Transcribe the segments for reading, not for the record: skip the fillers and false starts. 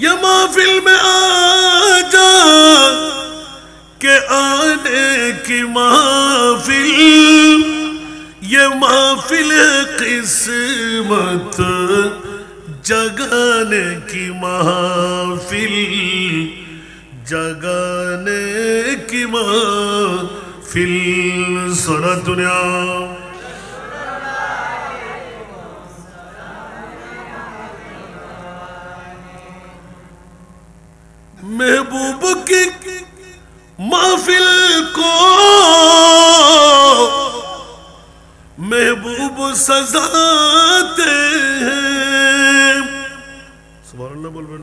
ये महफिल में आ जा के आने की महफिल, ये महफिल किस्मत जगाने की महफिल, जगाने की महफिल। सारा दुनिया महबूब की महफिल को महबूब सजाते हैं। सुभान अल्लाह बोल बोल।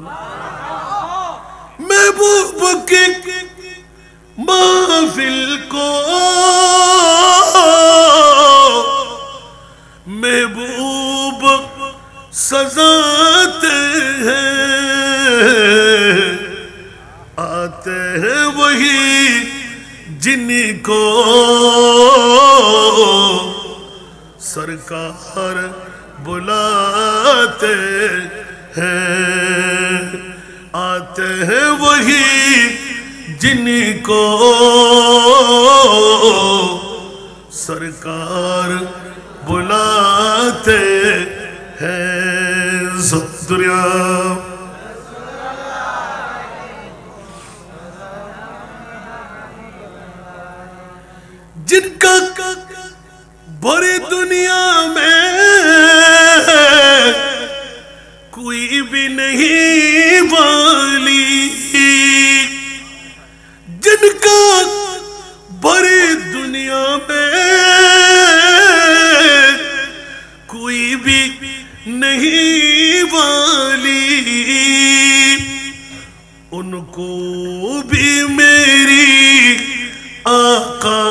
महबूब की महफिल को महबूब सजाते हैं। आते हैं वही जिनको सरकार बुलाते हैं। आते हैं वही जिनको सरकार बुलाते हैं। सब दुनिया जिनका भरी दुनिया में कोई भी नहीं वाली, जिनका भरी दुनिया में कोई भी नहीं वाली, उनको भी मेरी आका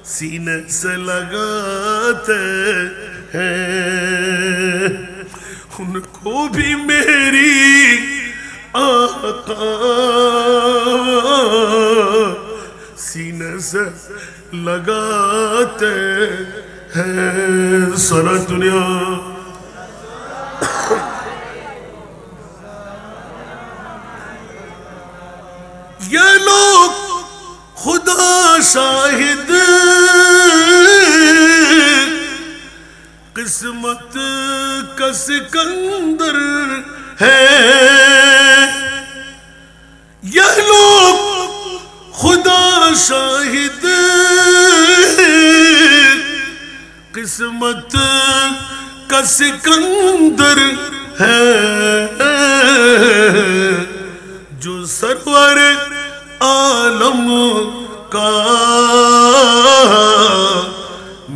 सीने से लगाते हैं। उनको भी मेरी आका सीने से लगाते हैं। सारा दुनिया ये लोग खुदा शाहिद किस्मत का सिकंदर है। ये लोग खुदा शाहिद किस्मत का सिकंदर है। जो सरवर आलम का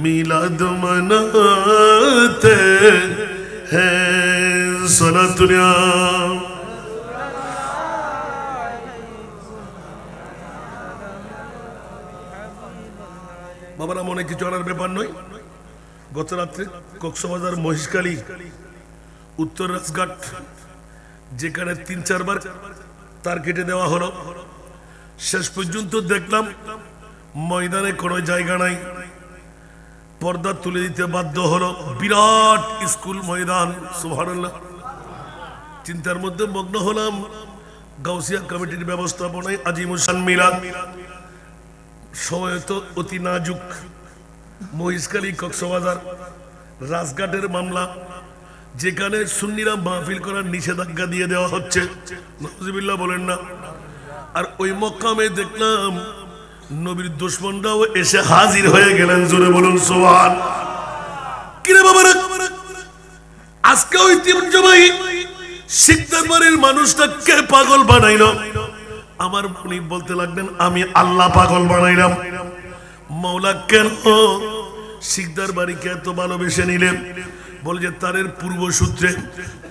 मिलाद मनाते हैं। सारा दुनिया বাবারা মনে কিছু আনার ব্যাপার নয়। গত রাত্রে কক্সবাজার মহিষকালী উত্তর রাজঘাট যেখানে ৩-৪ বার তার কেটে দেওয়া হলো, শেষ পর্যন্ত দেখলাম ময়দানে কোনো জায়গা নাই, পর্দা তুলে দিতে বাধ্য হলো। বিরাট স্কুল ময়দান, সুবহানাল্লাহ। চিন্তার মধ্যে মগ্ন হলাম। গাউসিয়া কমিটির ব্যবস্থাপনায় আজিমুসান মিলাদ, সময় তো অতি নাজুক। মহিষকালী কক্সবাজার রাজঘাটের মামলা, যেখানে সুন্নিরা মাহফিল করার নিষেধাজ্ঞা দিয়ে দেওয়া হচ্ছে, নাউজুবিল্লাহ বলেন না। আর ওই মক্কামে দেখলাম নবীর দুশমনরাও এসে হাজির হয়ে গেলেন। জোরে বলুন সুবহান। কিরে বাবারা, আজকে ঐতিহ্যবাহী শিখ দরবারের মানুষটা কে পাগল বানাইল? আমার মনি বলতে লাগলেন আমি আল্লাহ পাগল বানাইলাম। মাওলা কেন শিখ দরবারীকে এত ভালোবেসে নিলেন? বলে যে তারের পূর্বসূত্রে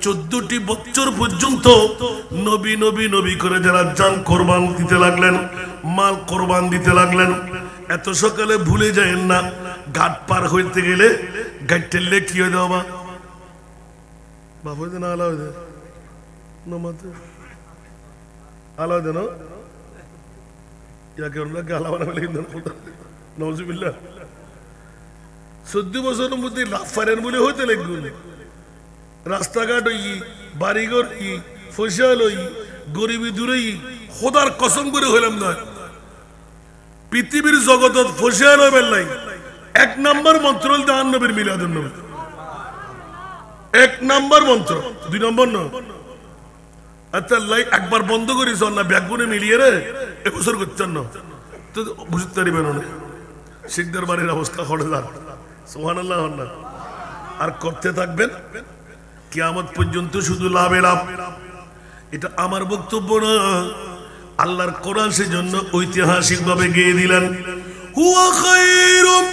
14টি বছর পর্যন্ত নবী নবী নবী করে যারা জান কোরবান দিতে লাগলেন, মাল কোরবান দিতে লাগলেন। এত সকালে ভুলে যায়েন না, ঘাট পার হইতে গেলে ঘাট ঠেললে কি হয়ে দেওয়া বাবা না আলাদা আলাদা না ইয়াকে ওনাকে আলাদা বলে নওজুবিল্লাহ। 14 বছরের মধ্যে লাফারেন বলে হইতে লাগবে। রাস্তাঘাট হই বাড়িঘর ফসল হই গরিবী দূরেই খোদার কসম করে হইলাম না পৃথিবীর জগতত ফসল হইবেন নাই 1 নম্বর মন্ত্র হল জাহান্নবীর মিলাদুন নবী 1 নম্বর মন্ত্র 2 নম্বর না আচ্ছা লাই একবার বন্ধ করিস না ব্যাগুনে মিলিয়ে রে এবছর করছেন না তো বুঝতে পারবেন না শিখদের বাড়ির অবস্থা হঠাৎ সুবহানাল্লাহ না আর করতে থাকবেন কিয়ামত পর্যন্ত শুধু লাভে লাভ এটা আমার বক্তব্য না আল্লাহর কোরআন সেজন্য ঐতিহাসিক ভাবে গেয়ে দিলেন হুয়া খায়রুম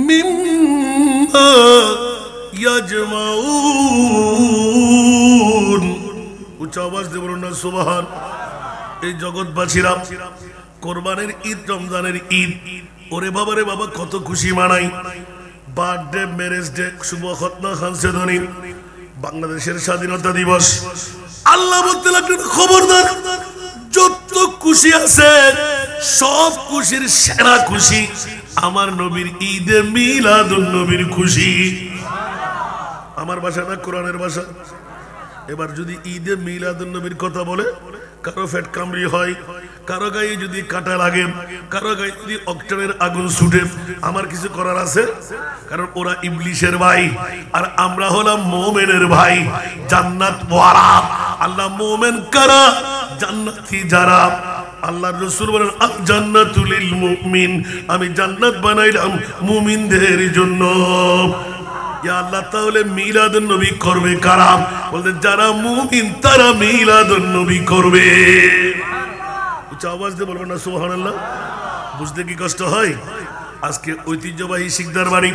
মিম্মা ইয়াজমাউন উচ্চ আওয়াজ দিয়ে বলুন না সুবহান এই জগৎবাসীরা কোরবানির ঈদ রমজানের ঈদ ওরে বাবা রে বাবা কত খুশি মানাই বার্থডে ম্যারেজ ডে শুভ খতনা খানসেদনী বাংলাদেশের স্বাধীনতা দিবস আল্লাহ বলতে লাগলেন খবরদার যত খুশি আছে সব খুশির সেরা খুশি আমার নবীর ঈদে মিলাদুন নবীর খুশি আমার ভাষা না কোরআনের ভাষা এবার যদি ঈদে মিলাদুন নবীর কথা বলে কারো পেট কামড়ি হয় কারো গায়ে যদি কাটা লাগে কারো গায়ে যদি অক্টেনের আগুন ছুটে আমার কিছু করার আছে কারণ ওরা ইবলিশের ভাই আর আমরা হলাম মুমিনের ভাই জান্নাত ওয়ারা আল্লাহ মুমিন কারা জান্নাতি যারা আল্লাহর রাসূল বলেন আল জান্নাতুল লিল মুমিন আমি জান্নাত বানাইলাম মুমিনদের জন্য ইয়া আল্লাহ তাহলে মিলাদুন নবী করবে কারা বলতে যারা মুমিন তারা মিলাদুন নবী করবে উচ্চ আওয়াজ দিয়ে বলবেন না সুবহানাল্লাহ বুঝতে কি কষ্ট হয় আজকে ঐতিহ্যবাহী শিকদার বাড়ি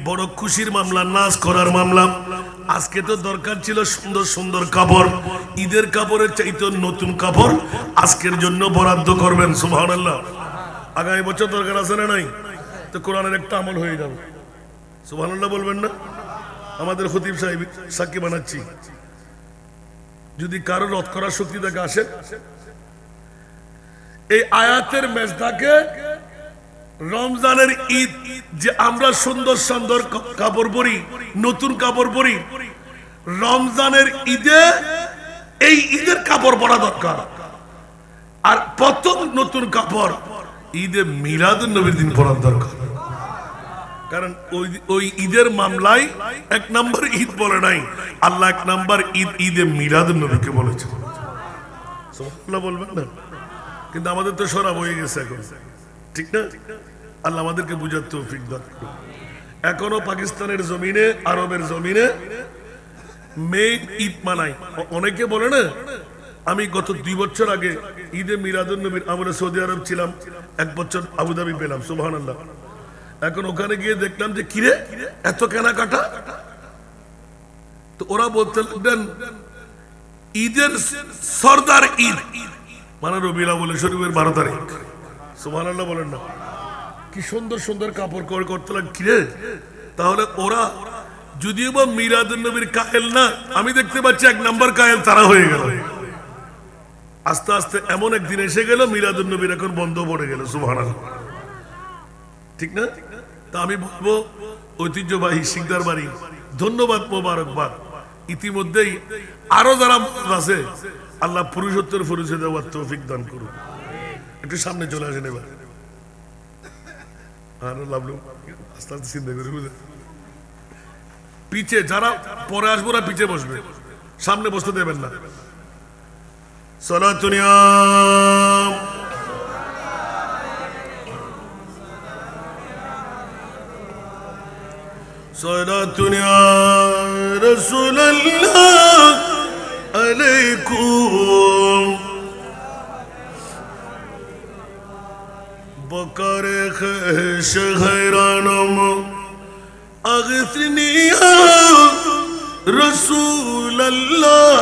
বড় খুশির মামলা নাচ করার মামলা আজকে তো দরকার ছিল সুন্দর সুন্দর কাপড় ঈদের কাপড়ের চাইতে নতুন কাপড় আজকের জন্য বরাদ্দ করবেন সুবহানাল্লাহ আগামী বছর দরকার আছে না নাই তো কোরআনের একটা আমল হয়ে যাবে সুবহানাল্লাহ বলবেন না আমাদের খতিব সাহেব সাক্ষী বানাচ্ছি যদি কারো রদ করার শক্তি থেকে আসে এই আয়াতের মেজদাকে রমজানের ঈদ যে আমরা সুন্দর সুন্দর কাপড় পরি নতুন কাপড় পরি রমজানের ঈদে এই ঈদের কাপড় পরা দরকার আর প্রথম নতুন কাপড় ঈদে মিলাদুন নবীর দিন পরা দরকার কারণ ওই ঈদের মামলায় 1 নম্বর ঈদ বলে নাই আল্লাহ 1 নম্বর ঈদ ঈদে মিলাদুন নবীকে বলেছে সুবহানাল্লাহ বলবেন না কিন্তু আমাদের তো সরাব হয়ে গেছে এখন ঠিক না আল্লাহ আমাদেরকে বুঝার তৌফিক দান করুন এখনো পাকিস্তানের জমিনে আরবের জমিনে মেইন ঈদ মানায় অনেকে বলে না আমি গত 2 বছর আগে ঈদে মিলাদুন নবীর আমরা সৌদি আরব ছিলাম 1 বছর আবুধাবি পেলাম সুবহানাল্লাহ এখন ওখানে গিয়ে দেখলাম যে কিরে এত কেনাকাটা তো ওরা বলতে লাগলেন ঈদের সরদার ঈদ মানে রবিউল আউয়াল শরীফের 12 তারিখ সুবহানাল্লাহ বলেন না কি সুন্দর সুন্দর কাপড় করতে লাগ কিরে তাহলে ওরা যদিও বা মিলাদুন নবীর কায়েল না আমি দেখতে পাচ্ছি 1 নম্বর কায়েল তারা হয়ে গেল আস্তে আস্তে এমন একদিন এসে গেল মিলাদুন নবীর এখন বন্ধ পড়ে গেল সুবহানাল্লাহ ঠিক না তা আমি বলবো ঐতিহ্যবাহী শিকদার বাড়ি ধন্যবাদ মোবারকবাদ ইতিমধ্যেই আরো যারা আছে আল্লাহ পুরুষোত্তর পরিচয় দেওয়ার তৌফিক দান করুন একটু সামনে চলে আসেন এবার আর লাভলু আস্তে আস্তে চিন্তা করে বুঝে পিছে যারা পরে আসবো না পিছে বসবে সামনে বসতে দেবেন না সালাতুনিয়া صلاتنا رسول الله عليكم بكر خش خيرانم أغثني يا رسول الله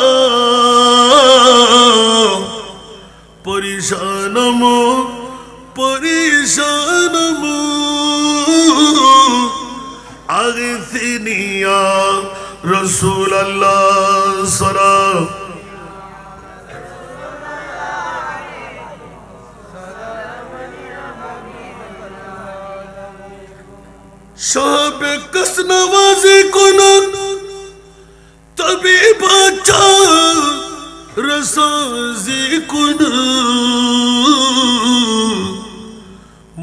پریشانم پریشانم أغثني يا رسول الله سلام شاب کس نوازی کنن रसाज़ी कुन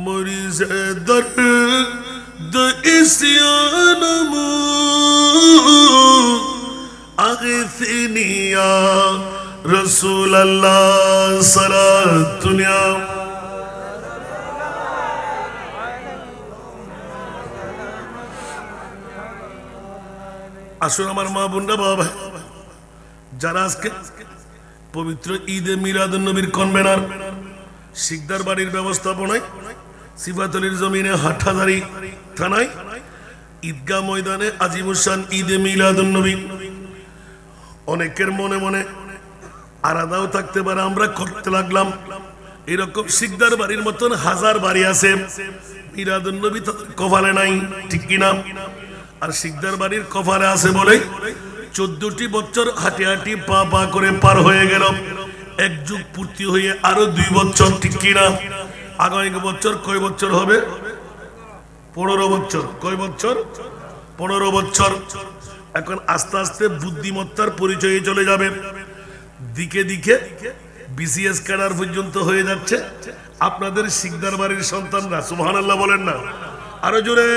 मरीज़ दर्द इस्यानमू आग़िथनी या रसूल अल्लाह सरा दुनिया আসুন আমার মা বোনরা বাবা যারা আজকে পবিত্র ঈদে মিলাদুন নবীর কনভেনার শিকদার বাড়ির ব্যবস্থাপনায় সিফাতুলের জমিনে হাটহাজারী থানায় ঈদগাহ ময়দানে আজিমুসান ঈদে মিলাদুন নবী অনেকের মনে মনে আলাদাও থাকতে পারে আমরা করতে লাগলাম এরকম শিকদার বাড়ির মতন হাজার বাড়ি আছে মিলাদুন নবী তাদের কপালে নাই ঠিক কিনা আর শিকদার বাড়ির কপালে আছে বলে 14টি বছর হাঁটি হাঁটি পা পা করে পার হয়ে গেল এক যুগ পূর্তি হয়ে আরো 2 বছর ঠিক কিনা আগামী বছর কয় বছর হবে 15 বছর কয় বছর 15 বছর এখন আস্তে আস্তে বুদ্ধিমত্তার পরিচয়ে চলে যাবে দিকে দিকে বিসিএস ক্যাডার পর্যন্ত হয়ে যাচ্ছে আপনাদের শিকদার বাড়ির সন্তানরা সুবহানাল্লাহ বলেন না আরো জোরে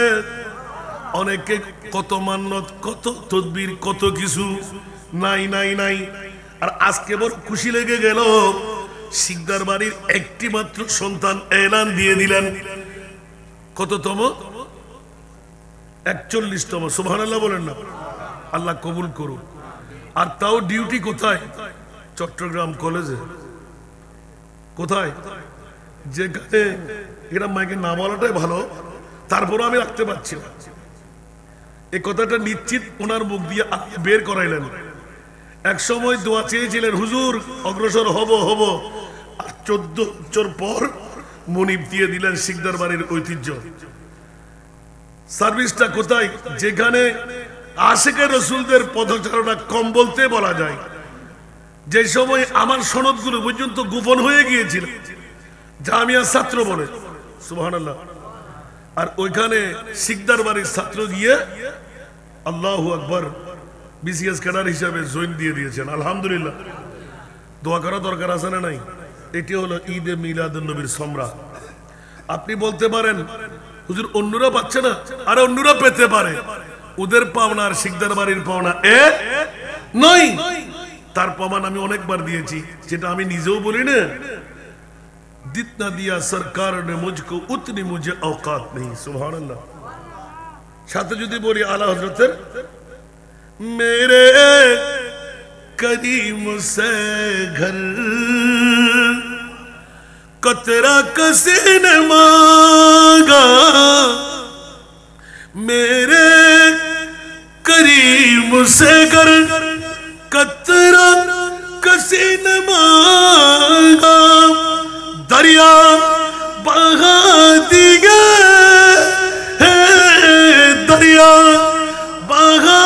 অনেকে কত মান্নত কত তদবির কত কিছু নাই নাই নাই আর আজকে বড় খুশি লেগে গেল শিকদার বাড়ির একটি মাত্র সন্তান এলান দিয়ে দিলেন কততম 41তম সুবহানাল্লাহ বলেন না আল্লাহ কবুল করুন আর তাও ডিউটি কোথায় চট্টগ্রাম কলেজে কোথায় যেখানে এটা মাইকে না বলাটাই ভালো তারপরও আমি রাখতে পারছি না এই কথাটা নিশ্চিত ওনার মুখ দিয়ে বের করাইলেন এক সময় দোয়া চেয়েছিলেন হুজুর অগ্রসর হব হব আর 14 বছর পর মনিব দিয়ে দিলেন শিকদার বাড়ির ঐতিহ্য সার্ভিসটা কোথায় যেখানে আশিকে রাসূলদের পদচারণা কম বলতে বলা যায় যে সময় আমার সনদগুলো পর্যন্ত গোপন হয়ে গিয়েছিল জামিয়া ছাত্র বলে সুবহানাল্লাহ আর ওইখানে শিকদার বাড়ির ছাত্র গিয়ে আল্লাহু আকবার বিসিএস ক্যাডার হিসাবে জয়েন দিয়ে দিয়েছেন আলহামদুলিল্লাহ দোয়া করা দরকার আছে না নাই এটি হলো ঈদে মিলাদুন নবীর সম্রা আপনি বলতে পারেন হুজুর অন্যরা পাচ্ছে না আরে অন্যরা পেতে পারে ওদের পাওনা আর শিকদার বাড়ির পাওনা নয় তার প্রমাণ আমি অনেকবার দিয়েছি যেটা আমি নিজেও বলি না जितना दिया सरकार ने मुझको उतनी मुझे औकात नहीं सुभान अल्लाह साथे जुदी बोली आला हजरत मेरे करीम से घर कतरा किसी ने मांगा मेरे करीम से घर कतरा किसी ने मांगा दरिया बहा दिया है दरिया बहा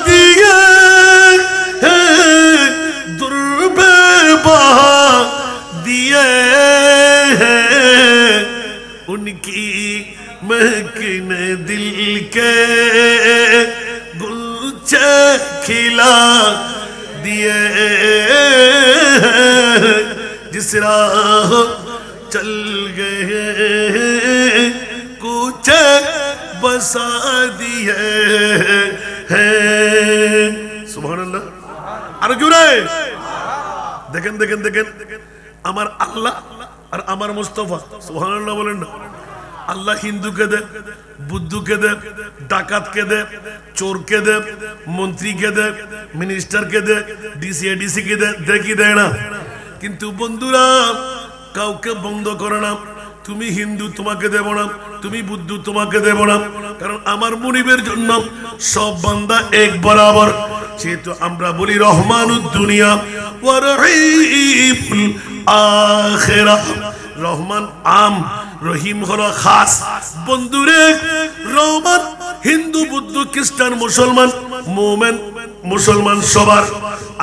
दिया है दुर्बे बहा दिए हैं उनकी महकिन दिल के गुलचे खिला दिए जिस राह चल गए कुछ बसा दिए हैं सुबहानाल्लाह আর জোরে দেখেন দেখেন দেখেন আমার আল্লাহ আর আমার মুস্তাফা সুবহানাল্লাহ বলেন না আল্লাহ হিন্দুকে দে বুদ্ধকে দে ডাকাতকে দে চোরকে দে মন্ত্রীকে দে মিনিস্টারকে দে ডিসি কে দে দেখি দেয় না কিন্তু বন্ধুরা কাউকে বন্ধ করে না তুমি হিন্দু তোমাকে দেব না তুমি বুদ্ধ তোমাকে দেব না কারণ আমার মুনিবের জন্য সব বান্দা এক বরাবর যেহেতু আমরা বলি রহমানুদ দুনিয়া ওয়া রহিমুল আখিরাহ রহমান আম রহিম হলো খাস বন্ধুরে রহমান হিন্দু বুদ্ধ খ্রিস্টান মুসলমান মুমিন মুসলমান সবার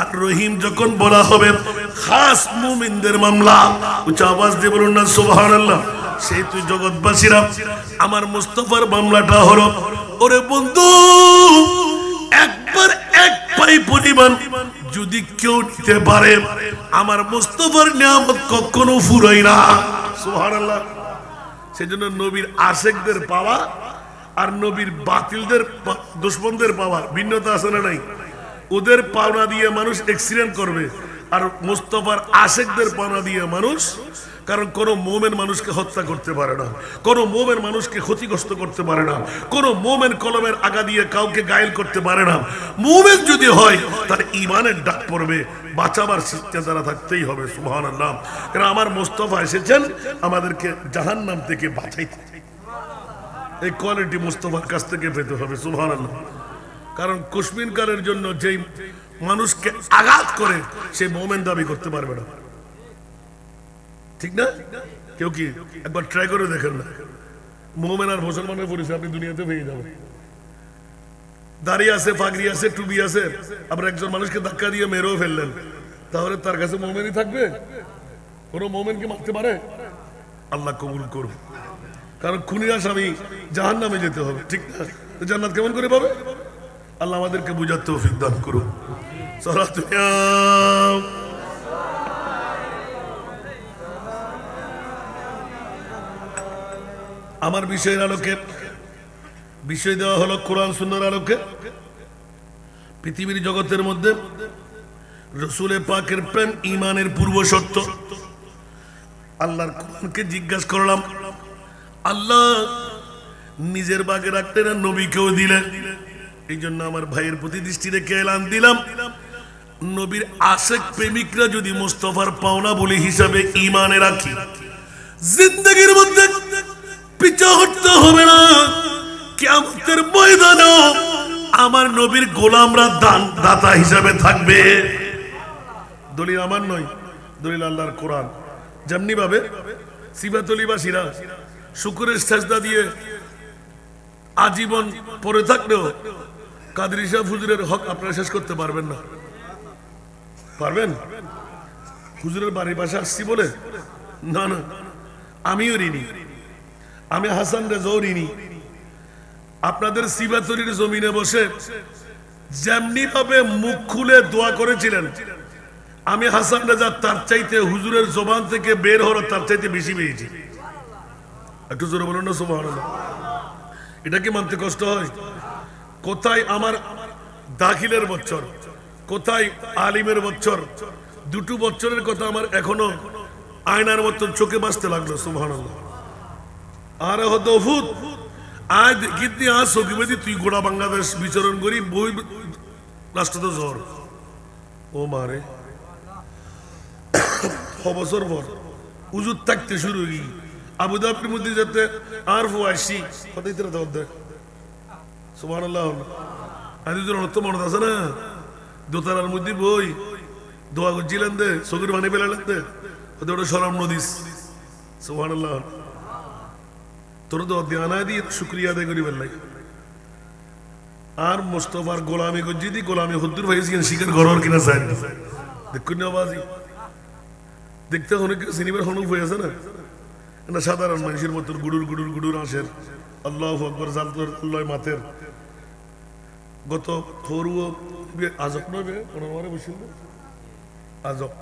আর রহিম যখন বলা হবে খাস মুমিনদের মামলা উচ্চ আওয়াজ দিয়ে বলুন না সুবহানাল্লাহ সেই তুই জগৎবাসীরা আমার মুস্তাফার মামলাটা হলো ওরে বন্ধু একবার এক পাই পরিমাণ যদি কেউ নিতে পারে আমার মুস্তাফার নিয়ামত কখনো ফুরাই না। সুবহানাল্লাহ। সেজন্য নবীর আশেকদের পাওয়া আর নবীর বাতিলদের দুশমনদের পাওয়া ভিন্নতা আছে না নাই? ওদের পাওনা দিয়ে মানুষ অ্যাক্সিডেন্ট করবে, আর মুস্তাফার আশেকদের পাওনা দিয়ে মানুষ, কারণ কোন মোমেন মানুষকে হত্যা করতে পারে না, কোন মোমেন মানুষকে ক্ষতিগ্রস্ত করতে পারে না, কোন মোমেন কলমের আগা দিয়ে কাউকে গায়েল করতে পারে না। মোমেন যদি হয় তার ইমানের ডাক পড়বে, বাঁচাবার চিন্তা থাকতেই হবে। সুবহানাল্লাহ। কারণ আমার মুস্তাফা এসেছেন আমাদেরকে জাহান্নাম থেকে বাঁচাইতে। এই কোয়ালিটি মুস্তাফার কাছ থেকে পেতে হবে। সুবহানাল্লাহ। কারণ কুসমিন কালের জন্য যেই মানুষকে আঘাত করে সেই মোমেন দাবি করতে পারবে না, ঠিক না? কেউ কি একবার ট্রাই করে দেখেন না, মোমেন আর মুসলমানের পরিচয় আপনি দুনিয়াতে পেয়ে যাবেন। দাড়ি আছে, পাগড়ি আছে, টুপি আছে, আবার একজন মানুষকে ধাক্কা দিয়ে মেরেও ফেললেন, তাহলে তার কাছে মোমেনই থাকবে? কোন মোমেনকে মারতে পারে? আল্লাহ কবুল করুন। কারণ খুনিরা স্বামী জাহান্নামে যেতে হবে, ঠিক না? জান্নাত কেমন করে পাবে? আল্লাহ আমাদেরকে বুঝার তৌফিক দান করুন। আমার বিষয়ের আলোকে বিষয় দেওয়া হলো কোরআন সুন্নাহর আলোকে। পৃথিবীর জগতের মধ্যে রাসূলে পাকের প্রেম ঈমানের পূর্ব শর্ত। আল্লাহর কোরআনকে জিজ্ঞাসা করলাম, আল্লাহ নিজের বাগে রাখলেন আর নবীকেও দিলেন, এই জন্য আমার ভাইয়ের প্রতি দৃষ্টি রেখে এলান দিলাম, নবীর আশেক প্রেমিকরা যদি মুস্তাফার পাওনা বলি হিসাবে ঈমানে রাখি, জিন্দেগির মধ্যে পিছা হটতে হবে না। কিয়ামতের ময়দানে আমার নবীর গোলামরা দাতা হিসাবে থাকবে। দলিল আমার নয়, দলিল আল্লাহর কোরআন। যেমনি ভাবে সিবাতলিবাসীরা শুকরের সেজদা দিয়ে আজীবন পড়ে থাকলেও কাদরী শাহ হুজুরের হক আপনারা শেষ করতে পারবেন না। পারবেন? হুজুরের বাড়ির পাশে আসছি বলে না, না, আমিও ঋণী, আমি হাসান রেজাও ঋণী। আপনাদের সিবাতলির জমিনে বসে যেমনি ভাবে মুখ খুলে দোয়া করেছিলেন, আমি হাসান রেজা তার চাইতে হুজুরের জবান থেকে বের হলো তার চাইতে বেশি পেয়েছি। একটু জোরে বলুন না সুবহানাল্লাহ। এটা কি মানতে কষ্ট হয়? কোথায় আমার দাখিলের বছর, কোথায় আলিমের বছর, দুটো বছরের কথা আমার এখনো আয়নার মতন চোখে বাঁচতে লাগলো। সুবহানাল্লাহ। আর হতো ভূত আয় দেখিতে আজ সকিবেদি তুই গোড়া বাংলাদেশ বিচরণ করি বই রাষ্ট্র তো জ্বর ও মারে বছর পর উজুর থাকতে শুরু হই আবুধাবির মধ্যে যাতে আর ফুয়াইছি কতই তোরা দর দেখ। সুবহানাল্লাহ। আদি তোর অর্থ মনে আছে না? দোতারার মধ্যে বই দোয়া করছিলেন দে, চোখের পানি ফেলালেন দে, ওটা সরাম নদীস। সুবহানাল্লাহ। তোর তো ধ্যানায় দিয়ে শুক্রিয়া আদায় করি বেলাই। আর মুস্তাফার গোলামি করছি দি গোলামি হদ্দুর ভাইছি শিকার ঘর কিনা চাই দেখুন না বাজি দেখতে অনেক সিনেমার হনুক হয়ে আছে না, না সাধারণ মানুষের মতো গুডুর গুডুর গুডুর আসের আল্লাহু আকবার জালতর আল্লাহ মাথের গত ফরুও আজব নবে ওনারে বসিল আজব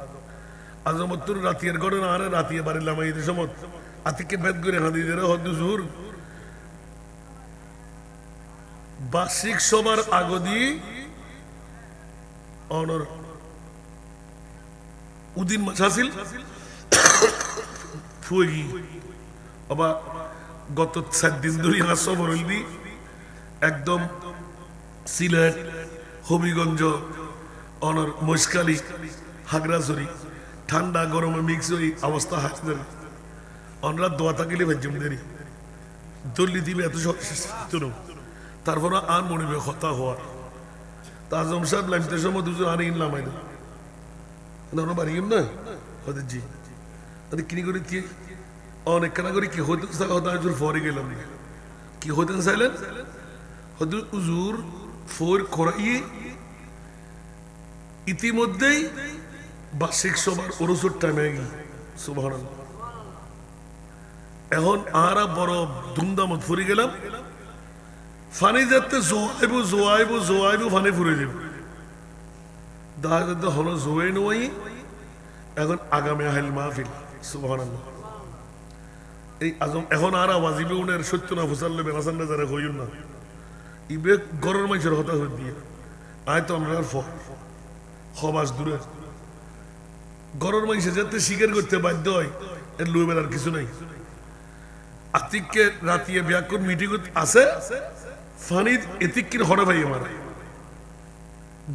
আজমতুর রাতিয়ার ঘরে না আরে রাতিয়া বাড়ি লামাইদের সমত আতিকে ভেদ করে হাদিদের হদ্দুজুর বার্ষিক সবার আগদি অনর উদিন মাস আসিল ফুয়েগি বাবা গত 7 দিন ধরে আসো বলদি একদম সিলেট হবিগঞ্জ অনর মশকালি হাগরাজুরি ঠান্ডা গরমে মিক্স হই অবস্থা হাসদের অনরা দোয়া থাকিলে ভেজম দেরি দল্লি দিবে এত সব তারপর আর মনে হবে হতা হওয়ার তাজম সাহেব লাইমতে সময় দুজন আর ইন লামাই না বাড়ি না হতে জি কিনি করে কি অনেক কানা করে কি হতে হতাজুর ফরে গেলাম কি হতেন চাইলেন হতে উজুর ফোর করাইয়ে ইতিমধ্যেই বার্ষিক সবার ওরসুর টাইমে গিয়ে সুবহানাল্লাহ। এখন আর বড় ধুমধামত ফুরে গেলাম ফানি যাতে জোয়াইবো জোয়াইবো জোয়াইবো ফানি ফুরে যাব দাহাতে হলো জোয়ে নই এখন আগামী আহিল মাহফিল সুবহানাল্লাহ এই আজম এখন আর ওয়াজিবে উনের সত্য না ফুসাল্লে বেনাসান না যারা হইল না ইবে গরর মানুষের হতা হয়ে দিয়ে আয় তো আমরা খবাস দূরে গরর মানুষে যাতে স্বীকার করতে বাধ্য হয় এর লুবের আর কিছু নাই আতিককে রাতিয়ে ব্যাকুন মিটিং আছে ফানিদ এতিকির হরে ভাই আমার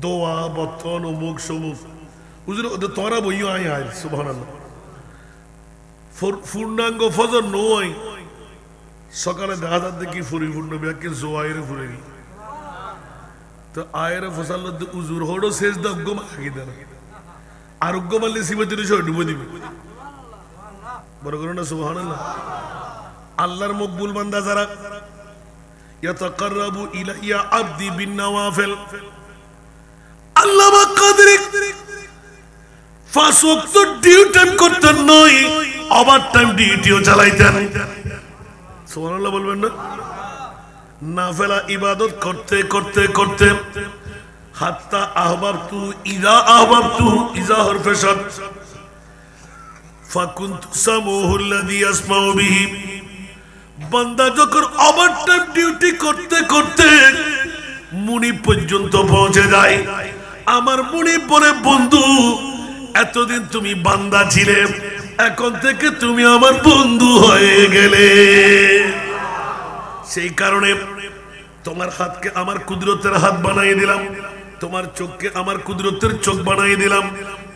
দোয়া বর্তন অমুক সমুক বুঝল ওদের তোরা বইও আয় আয় সুবহানাল্লাহ পূর্ণাঙ্গ ফজর নয় সকালে দেখা যাচ্ছে কি পরিপূর্ণ ব্যাকে জোয়াইরে ফুরে গি তো আয়ের ফসাল উজুর হড়ো শেষ দগ্গ মাখি দেন আরোগ্য মারলে শিবতির ডুবে দিবে বড় করো না সুবহানাল্লাহ আল্লাহর মকবুল বান্দা যারা ইয়াতাকাররাবু ইলাইয়া আবদি বিন নওয়াফিল আল্লামা কাদরি 5 ওয়াক্ত ডিউটি করতেন নয় ওভার টাইম ডিউটিও চালাইতেন সুবহানাল্লাহ বলবেন না নাফিলা ইবাদত করতে করতে করতে হাত্তা আহবাবতু ইযা হরফে শাদ ফাকুনতু সামুহুল্লাযী ইয়াসমাউ বিহি বান্দা যখন ওভার টাইম ডিউটি করতে করতে মুনিব পর্যন্ত পৌঁছে যায় আমার মুনিব বলে বন্ধু এতদিন তুমি বান্দা ছিলে এখন থেকে তুমি আমার বন্ধু হয়ে গেলে সেই কারণে তোমার হাতকে আমার কুদরতের হাত বানিয়ে দিলাম তোমার চোখকে আমার কুদরতের চোখ বানিয়ে দিলাম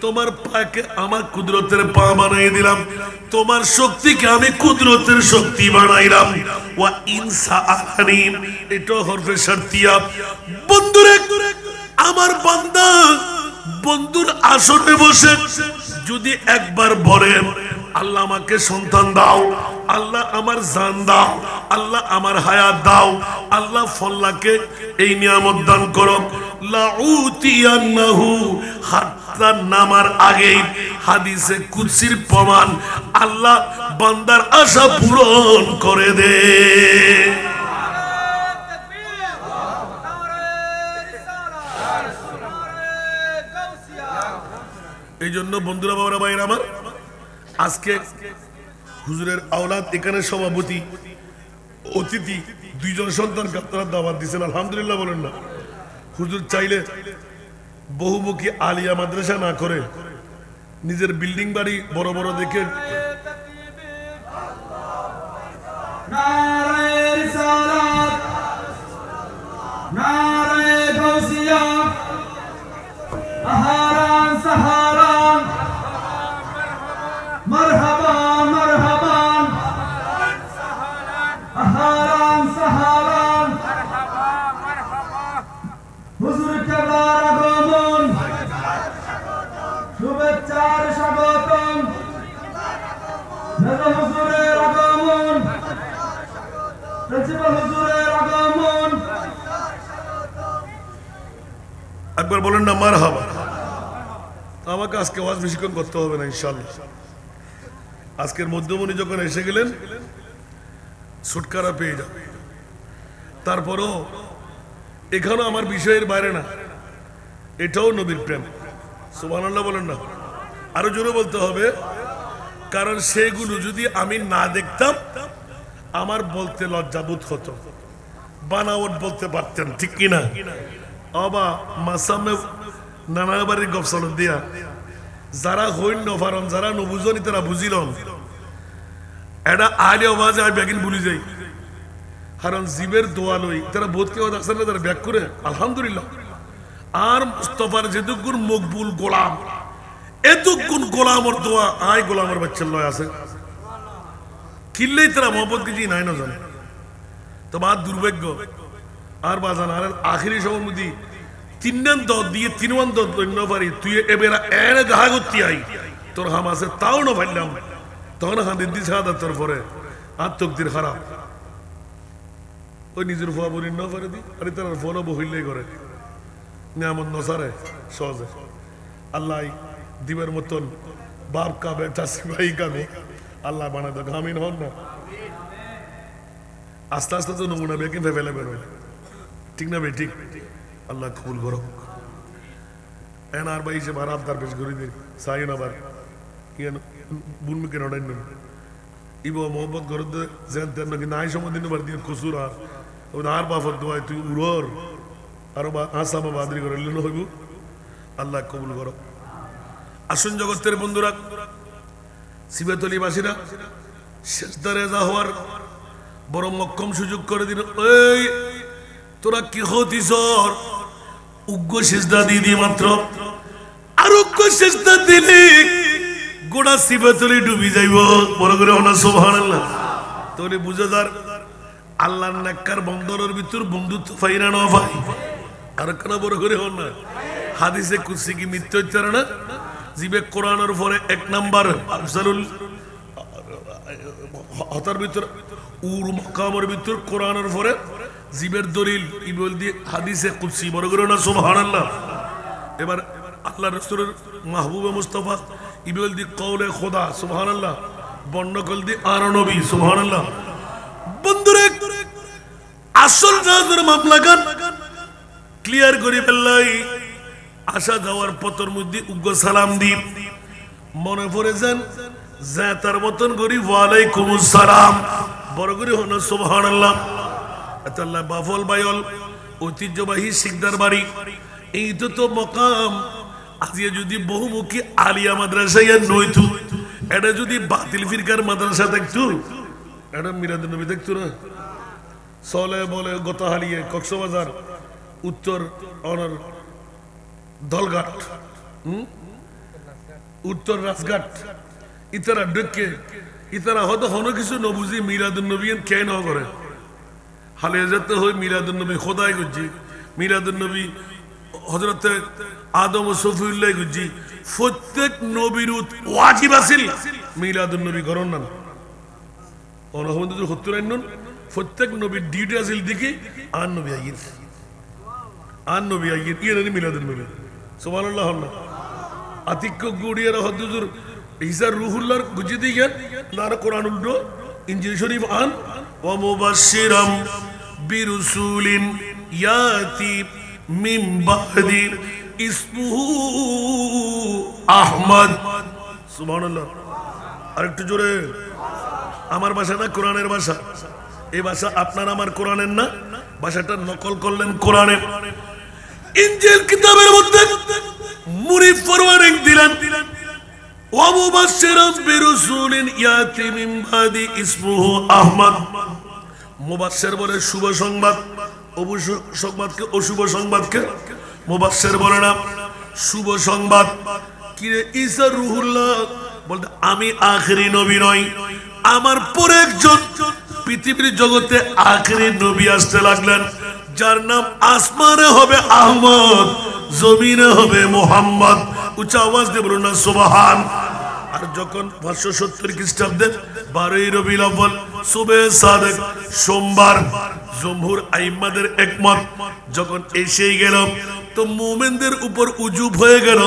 তোমার পাকে আমার কুদরতের পা বানিয়ে দিলাম তোমার শক্তিকে আমি কুদরতের শক্তি বানাইলাম ওয়া ইনসাআনি এটা হরফে শারতিয়া বন্ধুরে আমার বান্দা বন্ধুর আসরে বসে যদি একবার বলে আল্লাহ আমাকে সন্তান দাও আল্লাহ আমার জান দাও আল্লাহ আমার হায়াত দাও আল্লাহ ফল্লাকে এই নিয়ামত দান করো লাউতিয়ান্নাহু হাত্তা নামার আগে হাদিসে কুদসির প্রমাণ আল্লাহ বান্দার আশা পূরণ করে দে এই জন্য বন্ধুরা বাবারা ভাইরা আমার আজকে হুজুরের আওলাদ এখানে সভাপতি অতিথি দুইজন সন্তান আপনারা দাওয়াত দিয়েছেন আলহামদুলিল্লাহ বলেন না হুজুর চাইলে বহুমুখী আলিয়া মাদ্রাসা না করে নিজের বিল্ডিং বাড়ি বড় বড় দেখে নারে রিসালাত নারে গাউসিয়া আহারান সাহারান মারহাবা মারহাবান আহারান সাহারান মারহাবা মারহাবা হুজুর কেবলার আগমন শুভেচ্ছার স্বাগতম মেজো হুজুরের আগমন প্রিন্সিপাল হুজুরের আগমন একবার বলেন না মারহাবা আমাকে আজকে ওয়াজ বেশিক্ষণ করতে হবে না ইনশাআল্লাহ আজকের মধ্যমণি যখন এসে গেলেন ছুটকারা পেয়ে যাবে তারপরও এখানেও আমার বিষয়ের বাইরে না এটাও নবীর প্রেম সুবহানাল্লাহ বলেন না আরো জোরে বলতে হবে কারণ সেগুলো যদি আমি না দেখতাম আমার বলতে লজ্জাবোধ হতো বানাওয়াট বলতে পারতেন ঠিক কিনা অবা মাসামে নানা বাড়ির গপসল দিয়া যারা হইন নফারন যারা নবুজনি তারা বুঝিলন এটা আইলে আওয়াজে আমি ব্যাগিন ভুলি যাই কারণ জীবের দোয়া লই তারা বোধ কেউ আসেন না তারা ব্যাগ করে আলহামদুলিল্লাহ আর মুস্তফার যেটুকুন মকবুল গোলাম এতক্ষণ গোলামর দোয়া আয় গোলামের বাচ্চার লয় আছে কিনলেই তারা মোহাম্মদ কিছু নাই না জানে তো বা দুর্ভাগ্য আর বাজান আর আখিরি সময় মধ্যে তিনজন দর দিয়ে তিনওয়ান দর দৈন্য পারি তুই এবার এনে দেখা করতে আই তোর হাম আছে তাও না ভাবলাম তখন হাঁদের দিস হাত তোর পরে আর তকদির খারাপ ওই নিজের ফোয়া বলি ন পারে দি আরে তার ফোনও বহিলেই করে নিয়ামত নসারে সহজে আল্লাহ দিবের মতন বাপ কা বেটা সিপাহী কামি আল্লাহ বানা দো গামিন হন না আস্তে আস্তে তো নমুনা বেকিন ফেলে বেরোয় ঠিক না ভাই ঠিক আল্লাহ কবুল করো এনার ভাই হিসেবে আর আবদার পেশ করে দিই সাইন আবার কেন বুনমিকে নড়াই নন ইবো মোহাম্মদ গরদ জানতেন নাকি নাই সময় দিন বার দিয়ে কসুর আর বাফর দোয়াই তুই উড়র আরো আসামা বাদরি করে লেন হইব আল্লাহ কবুল করো। আসুন জগতের বন্ধুরা, সিবেতলিবাসীরা শেষদারে যা হওয়ার বড় মক্ষম সুযোগ করে দিন। এই তোরা কি হতিস উগ্র শেষদা দিয়ে দিয়ে মাত্র আর উগ্র শেষদা দিলি গোড়া সিবেতলি ডুবি যাইব। বড় করে হনা সুবহানাল্লাহ। তোরে বুঝে যার আল্লাহর নেককার বন্দরের ভিতর বন্ধুত্ব ফাইনা না ভাই আর কেন বড় করে হন না। হাদিসে কুদসি কি মিথ্যা উচ্চারণ না? জিবে কোরআনের পরে এক নাম্বার আফজালুল হতার ভিতর উর মাকামের ভিতর কোরআনের পরে জিবের দলিল ই বল দিয়ে হাদিসে কুদসি। বড় করে না সুবহানাল্লাহ। এবার আল্লাহ রাসূলের মাহবুবে মুস্তাফা ই বল দিয়ে কওলে খোদা সুবহানাল্লাহ, বর্ণকল দিয়ে আর নবী সুবহানাল্লাহ। বন্ধুরে আসল জাহাজের মামলা গান ক্লিয়ার করে ফেললাই। আসা যাওয়ার পথের মধ্যে উগ্র সালাম দি মনে পড়ে যান যা তার মতন করি ওয়ালাইকুমুস সালাম। বড় করে হন সুবহানাল্লাহ। আল্লাহ বাফল বাইল ঐতিহ্যবাহী শিকদার বাড়ি এই তো মকাম আজকে যদি বহুমুখী আলিয়া মাদ্রাসা নইতু, এটা যদি বাতিল ফিরকার মাদ্রাসা দেখতু, এটা মিলাদুন নবী দেখতো না। চলে বলে গতহালিয়ে কক্সবাজার উত্তর অনার দলঘাট উত্তর রাজঘাট ইতারা ডেকে ইতারা হয়তো হন কিছু নবুঝি মিলাদুন নবী কেন করে হালে যেতে হয় মিলাদুন নবী খোদাই করছি মিলাদুন নবী হযরতে আদম ও সফিউল্লাহ করছি প্রত্যেক নবীর ওয়াজিব আছিল মিলাদুন নবী করন না অনহমদুর হত্তর আইনুন প্রত্যেক নবীর ডিউটি আছিল দেখি আর নবী আইন ইয়ে মিলাদুন নবী সুবহানাল্লাহ। আতিক্য গুড়িয়ার হদ্দুজুর ইসার রুহুল্লাহর গুজি দিয়ে নার কোরআন উল্টো ইনজিল শরীফ আন ওয়া মুবাশশিরাম বিরুসুলিন ইয়াতি মিন বাদি ইসমুহু আহমদ সুবহানাল্লাহ। আরেকটু জোরে। আমার ভাষা না কোরআনের ভাষা, এই ভাষা আপনার আমার কোরআনের না, ভাষাটা নকল করলেন কোরআনের। ইনজিল কিতাবের মধ্যে মুরিদ ফরওয়ার্ডিং দিলেন ওয়া মুবাশশিরাম বিরুসুলিন ইয়াতি মিন বাদি ইসমুহু আহমদ। মুবাশশির বলে শুভ সংবাদ, অশুভ সংবাদকে অশুভ সংবাদকে মুবাশশির বলে না, শুভ সংবাদ। কি রে ঈসা রুহুল্লাহ বলতে আমি আখেরি নবী নই, আমার পরে একজন পৃথিবীর জগতে আখেরি নবী আসতে লাগলেন যার নাম আসমানে হবে আহমদ, জমিনে হবে মুহাম্মদ। উচ্চ আওয়াজ দিয়ে বলুন না সুবহান। আর যখন 570 খ্রিস্টাব্দে 12ই রবিউল আউয়াল সুবে সাদেক সোমবার জমহুর আইম্মাদের একমত যখন এসেই গেল তো মুমিনদের উপর উজুব হয়ে গেল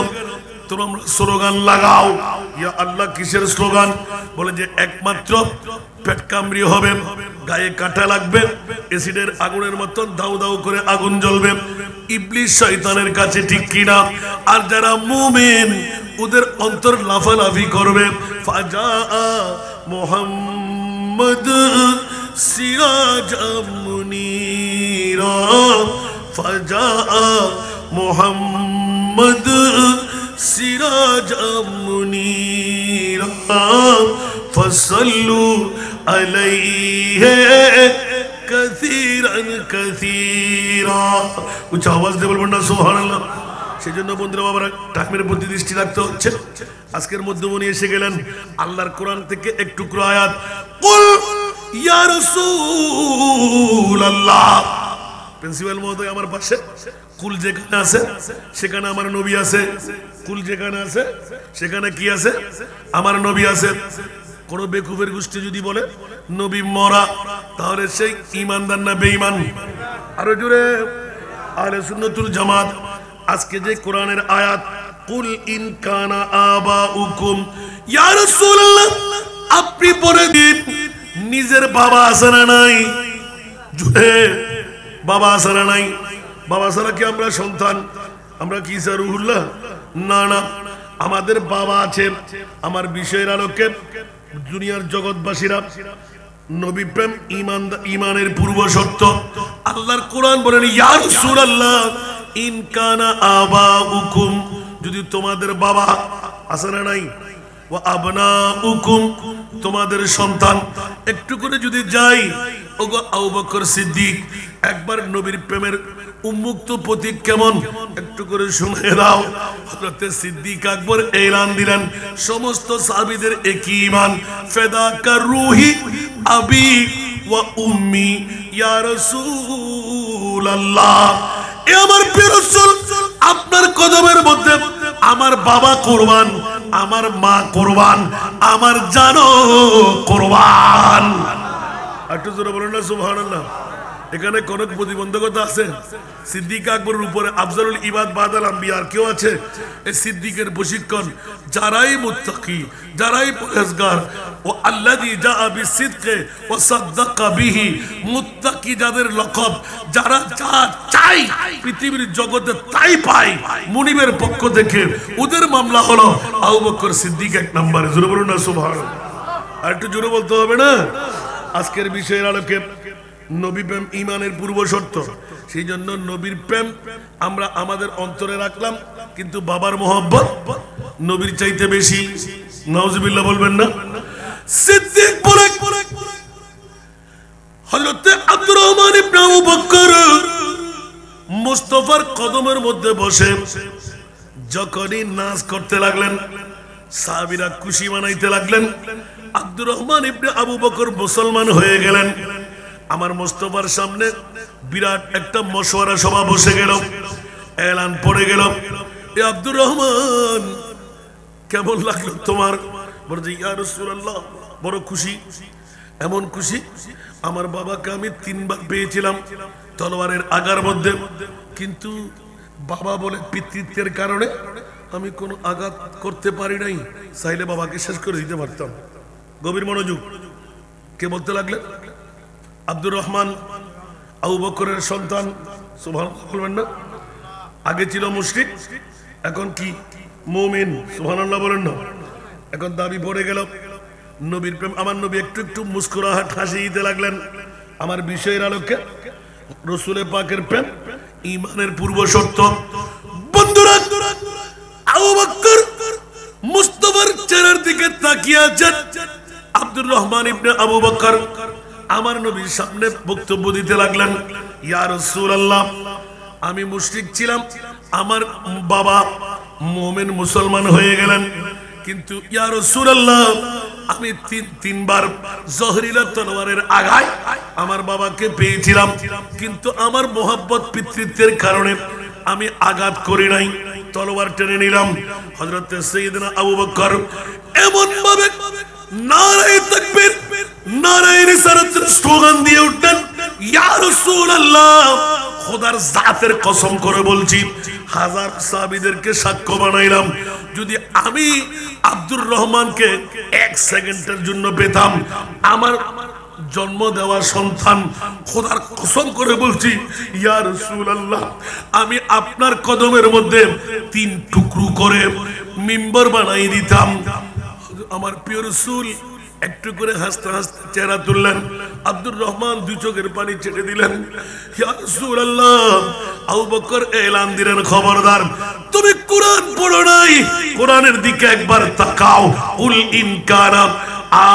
তোমরা স্লোগান লাগাও। ইয়া আল্লাহ কিসের স্লোগান? বলে যে একমাত্র পেট কামড়ি হবে, গায়ে কাঁটা লাগবে, এসিডের আগুনের মতন দাউ দাউ করে আগুন জ্বলবে, ইবলিস শয়তানের কাছে, ঠিক কিনা? আর যারা মুমিন ওদের অন্তর লাফালাফি করবে। ফাজা মুহাম্মদ সিরাজাম মুনীরা, ফাজা মুহাম্মদ সিরাজাম মুনীরা ফসল্লু আলাইহি কাসীরান কাসীরা। উচ্চ আওয়াজ দিয়ে বলবেন না সুবহানাল্লাহ। সেজন্য বন্ধুরা বাবারা টাইমের প্রতি দৃষ্টি রাখতে হচ্ছে। আজকের মধ্যমণি এসে গেলেন আল্লাহর কোরআন থেকে এক টুকরো আয়াত। কুল ইয়া রাসূলুল্লাহ। প্রিন্সিপাল মহোদয় আমার পাশে। কুল যেখানে আছে সেখানে আমার নবী আছে, কুল যেখানে আছে সেখানে কি আছে? আমার নবী আছে। কোন বেকুফের গোষ্ঠী যদি বলে নবী মরা, তাহলে সেই ঈমানদার না বেঈমান? আরো জোরে। আহলে সুন্নাতুল জামাত আজকে যে কোরআনের আয়াত কুল ইন কানা আবাউকুম, ইয়া রাসূলুল্লাহ আপনি পড়ে দিন নিজের বাবা আছে না নাই? জোরে। বাবা আছে না নাই? বাবা ছাড়া কি আমরা সন্তান? আমরা কি ঈসা রুহুল্লাহ? না না, আমাদের বাবা আছে। আমার বিষয়ের আলোকে দুনিয়ার জগৎবাসীরা নবী প্রেম ইমানের পূর্ব শর্ত। আল্লাহর কোরআন বলেন, ইয়া রাসূলুল্লাহ ইন কানা আবাউকুম, যদি তোমাদের বাবা আছে না নাই, ওয়া আবনাউকুম, তোমাদের সন্তান, একটু করে যদি যাই, ওগো আবু বকর সিদ্দিক একবার নবীর প্রেমের উন্মুক্ত প্রতীক কেমন একটু করে শুনে দাও। হযরত সিদ্দিক আকবর এলান দিলেন, সমস্ত সাহাবীদের একই ঈমান, ফিদাকা রূহি আবি ওয়া উম্মি ইয়া রাসূলুল্লাহ, এ আমার প্রিয় রাসূল, আপনার কদমের মধ্যে আমার বাবা কুরবান, আমার মা কুরবান, আমার জানো কুরবান। একটু জোরে বলুন না সুবহানাল্লাহ। এখানে কোন প্রতিবন্ধকতা আছে? সিদ্দিক আকবরের উপরে আফজালুল ইবাদ বাদাল আম্বিয়া আর কেউ আছে? এই সিদ্দিকের প্রশিক্ষণ, যারাই মুত্তাকি, যারাই পরহেজগার, ও আল্লাযী জাআ বিসিদকি ওয়া সাদ্দাকা বিহি, মুত্তাকি যাদের লকব, যারা যা চাই পৃথিবীর জগতে তাই পায়, মুনিবের পক্ষ থেকে ওদের মামলা হলো আবু বকর সিদ্দিক এক নম্বরে। জোরে বলুন না সুবহানাল্লাহ। আর একটু জোরে বলতে হবে না? আজকের বিষয়ের আলোকে নবী প্রেম ইমানের পূর্ব শর্ত। সেই জন্য নবীর প্রেম আমরা আমাদের অন্তরে রাখলাম, কিন্তু বাবার মোহব্বত নবীর চাইতে বেশি। নাউজুবিল্লাহ বলবেন না? সিদ্দিক বলে হযরত আব্দুর রহমান ইবনে আবু বকর মুস্তাফার কদমের মধ্যে বসে যখনই নাচ করতে লাগলেন, সাহাবীরা খুশি মানাইতে লাগলেন। আব্দুর রহমান ইবনে আবু বকর মুসলমান হয়ে গেলেন। আমার মুস্তাফার সামনে বিরাট একটা মশওয়ারা সভা বসে গেল, এলান পড়ে গেল, এ আব্দুর রহমান কেমন লাগলো তোমার? বলছে, ইয়া রাসূলুল্লাহ বড় খুশি, এমন খুশি আমার বাবাকে আমি 3 বার পেয়েছিলাম তলোয়ারের আগার মধ্যে, কিন্তু বাবা বলে পিতৃত্বের কারণে আমি কোনো আঘাত করতে পারি নাই, চাইলে বাবাকে শেষ করে দিতে পারতাম। গভীর মনোযোগ। কে বলতে লাগলেন? আব্দুর রহমান আবু বকরের সন্তান। সুবহানাল্লাহ বলবেন না? আগে ছিল মুশরিক, এখন কি মুমিন। সুবহানাল্লাহ বলেন না? এখন দাবি পড়ে গেল নবীর প্রেম। আমার নবী একটু একটু মুস্কুরাহাট হাসি দিতে লাগলেন। আমার বিষয়ের আলোকে রাসূল পাকের প্রেম ঈমানের পূর্ব শর্ত। বন্ধুরা, আবু বকর মুস্তাফার চেহারার দিকে তাকিয়ে আছেন। আব্দুর রহমান ইবনে আবু বকর আমার নবীর সামনে বক্তব্য দিতে লাগলেন, ইয়া রাসূলুল্লাহ আমি মুশরিক ছিলাম, আমার বাবা মুমিন মুসলমান হয়ে গেলেন, কিন্তু ইয়া রাসূলুল্লাহ আমি তিনবার জহরিলা তলোয়ারের আঘায় আমার বাবাকে পেয়েছিলাম, কিন্তু আমার মোহাব্বত পিতৃত্বের কারণে আমি আঘাত করি নাই, তলোয়ার টেনে নিলাম। হযরত সাইয়েদনা আবু বকর এমন ভাবে নারায়ে তাকবীর নারায়ে রিসালাতের স্লোগান দিয়ে উঠলেন, ইয়া রাসূলুল্লাহ খোদার জাতের কসম করে বলছি, হাজার সাহাবীদেরকে সাক্ষ্য বানাইলাম, যদি আমি আব্দুর রহমানকে 1 সেকেন্ডের জন্য পেতাম, আমার জন্ম দেওয়া সন্তান, খোদার কসম করে বলছি ইয়া রাসূলুল্লাহ আমি আপনার কদমের মধ্যে 3 টুকরো করে মিম্বর বানাই দিতাম। আমার প্রিয় রাসূল একটু করে হাসতে হাসতে চেহারা তুললেন। আব্দুর রহমান 2 চোখের পানি ছেড়ে দিলেন। ইয়া রাসূলুল্লাহ আবু বকর এলান দিলেন, খবরদার তুমি কোরআন পড়ো নাই, কোরআনের দিকে একবার তাকাও। কুল ইন কানা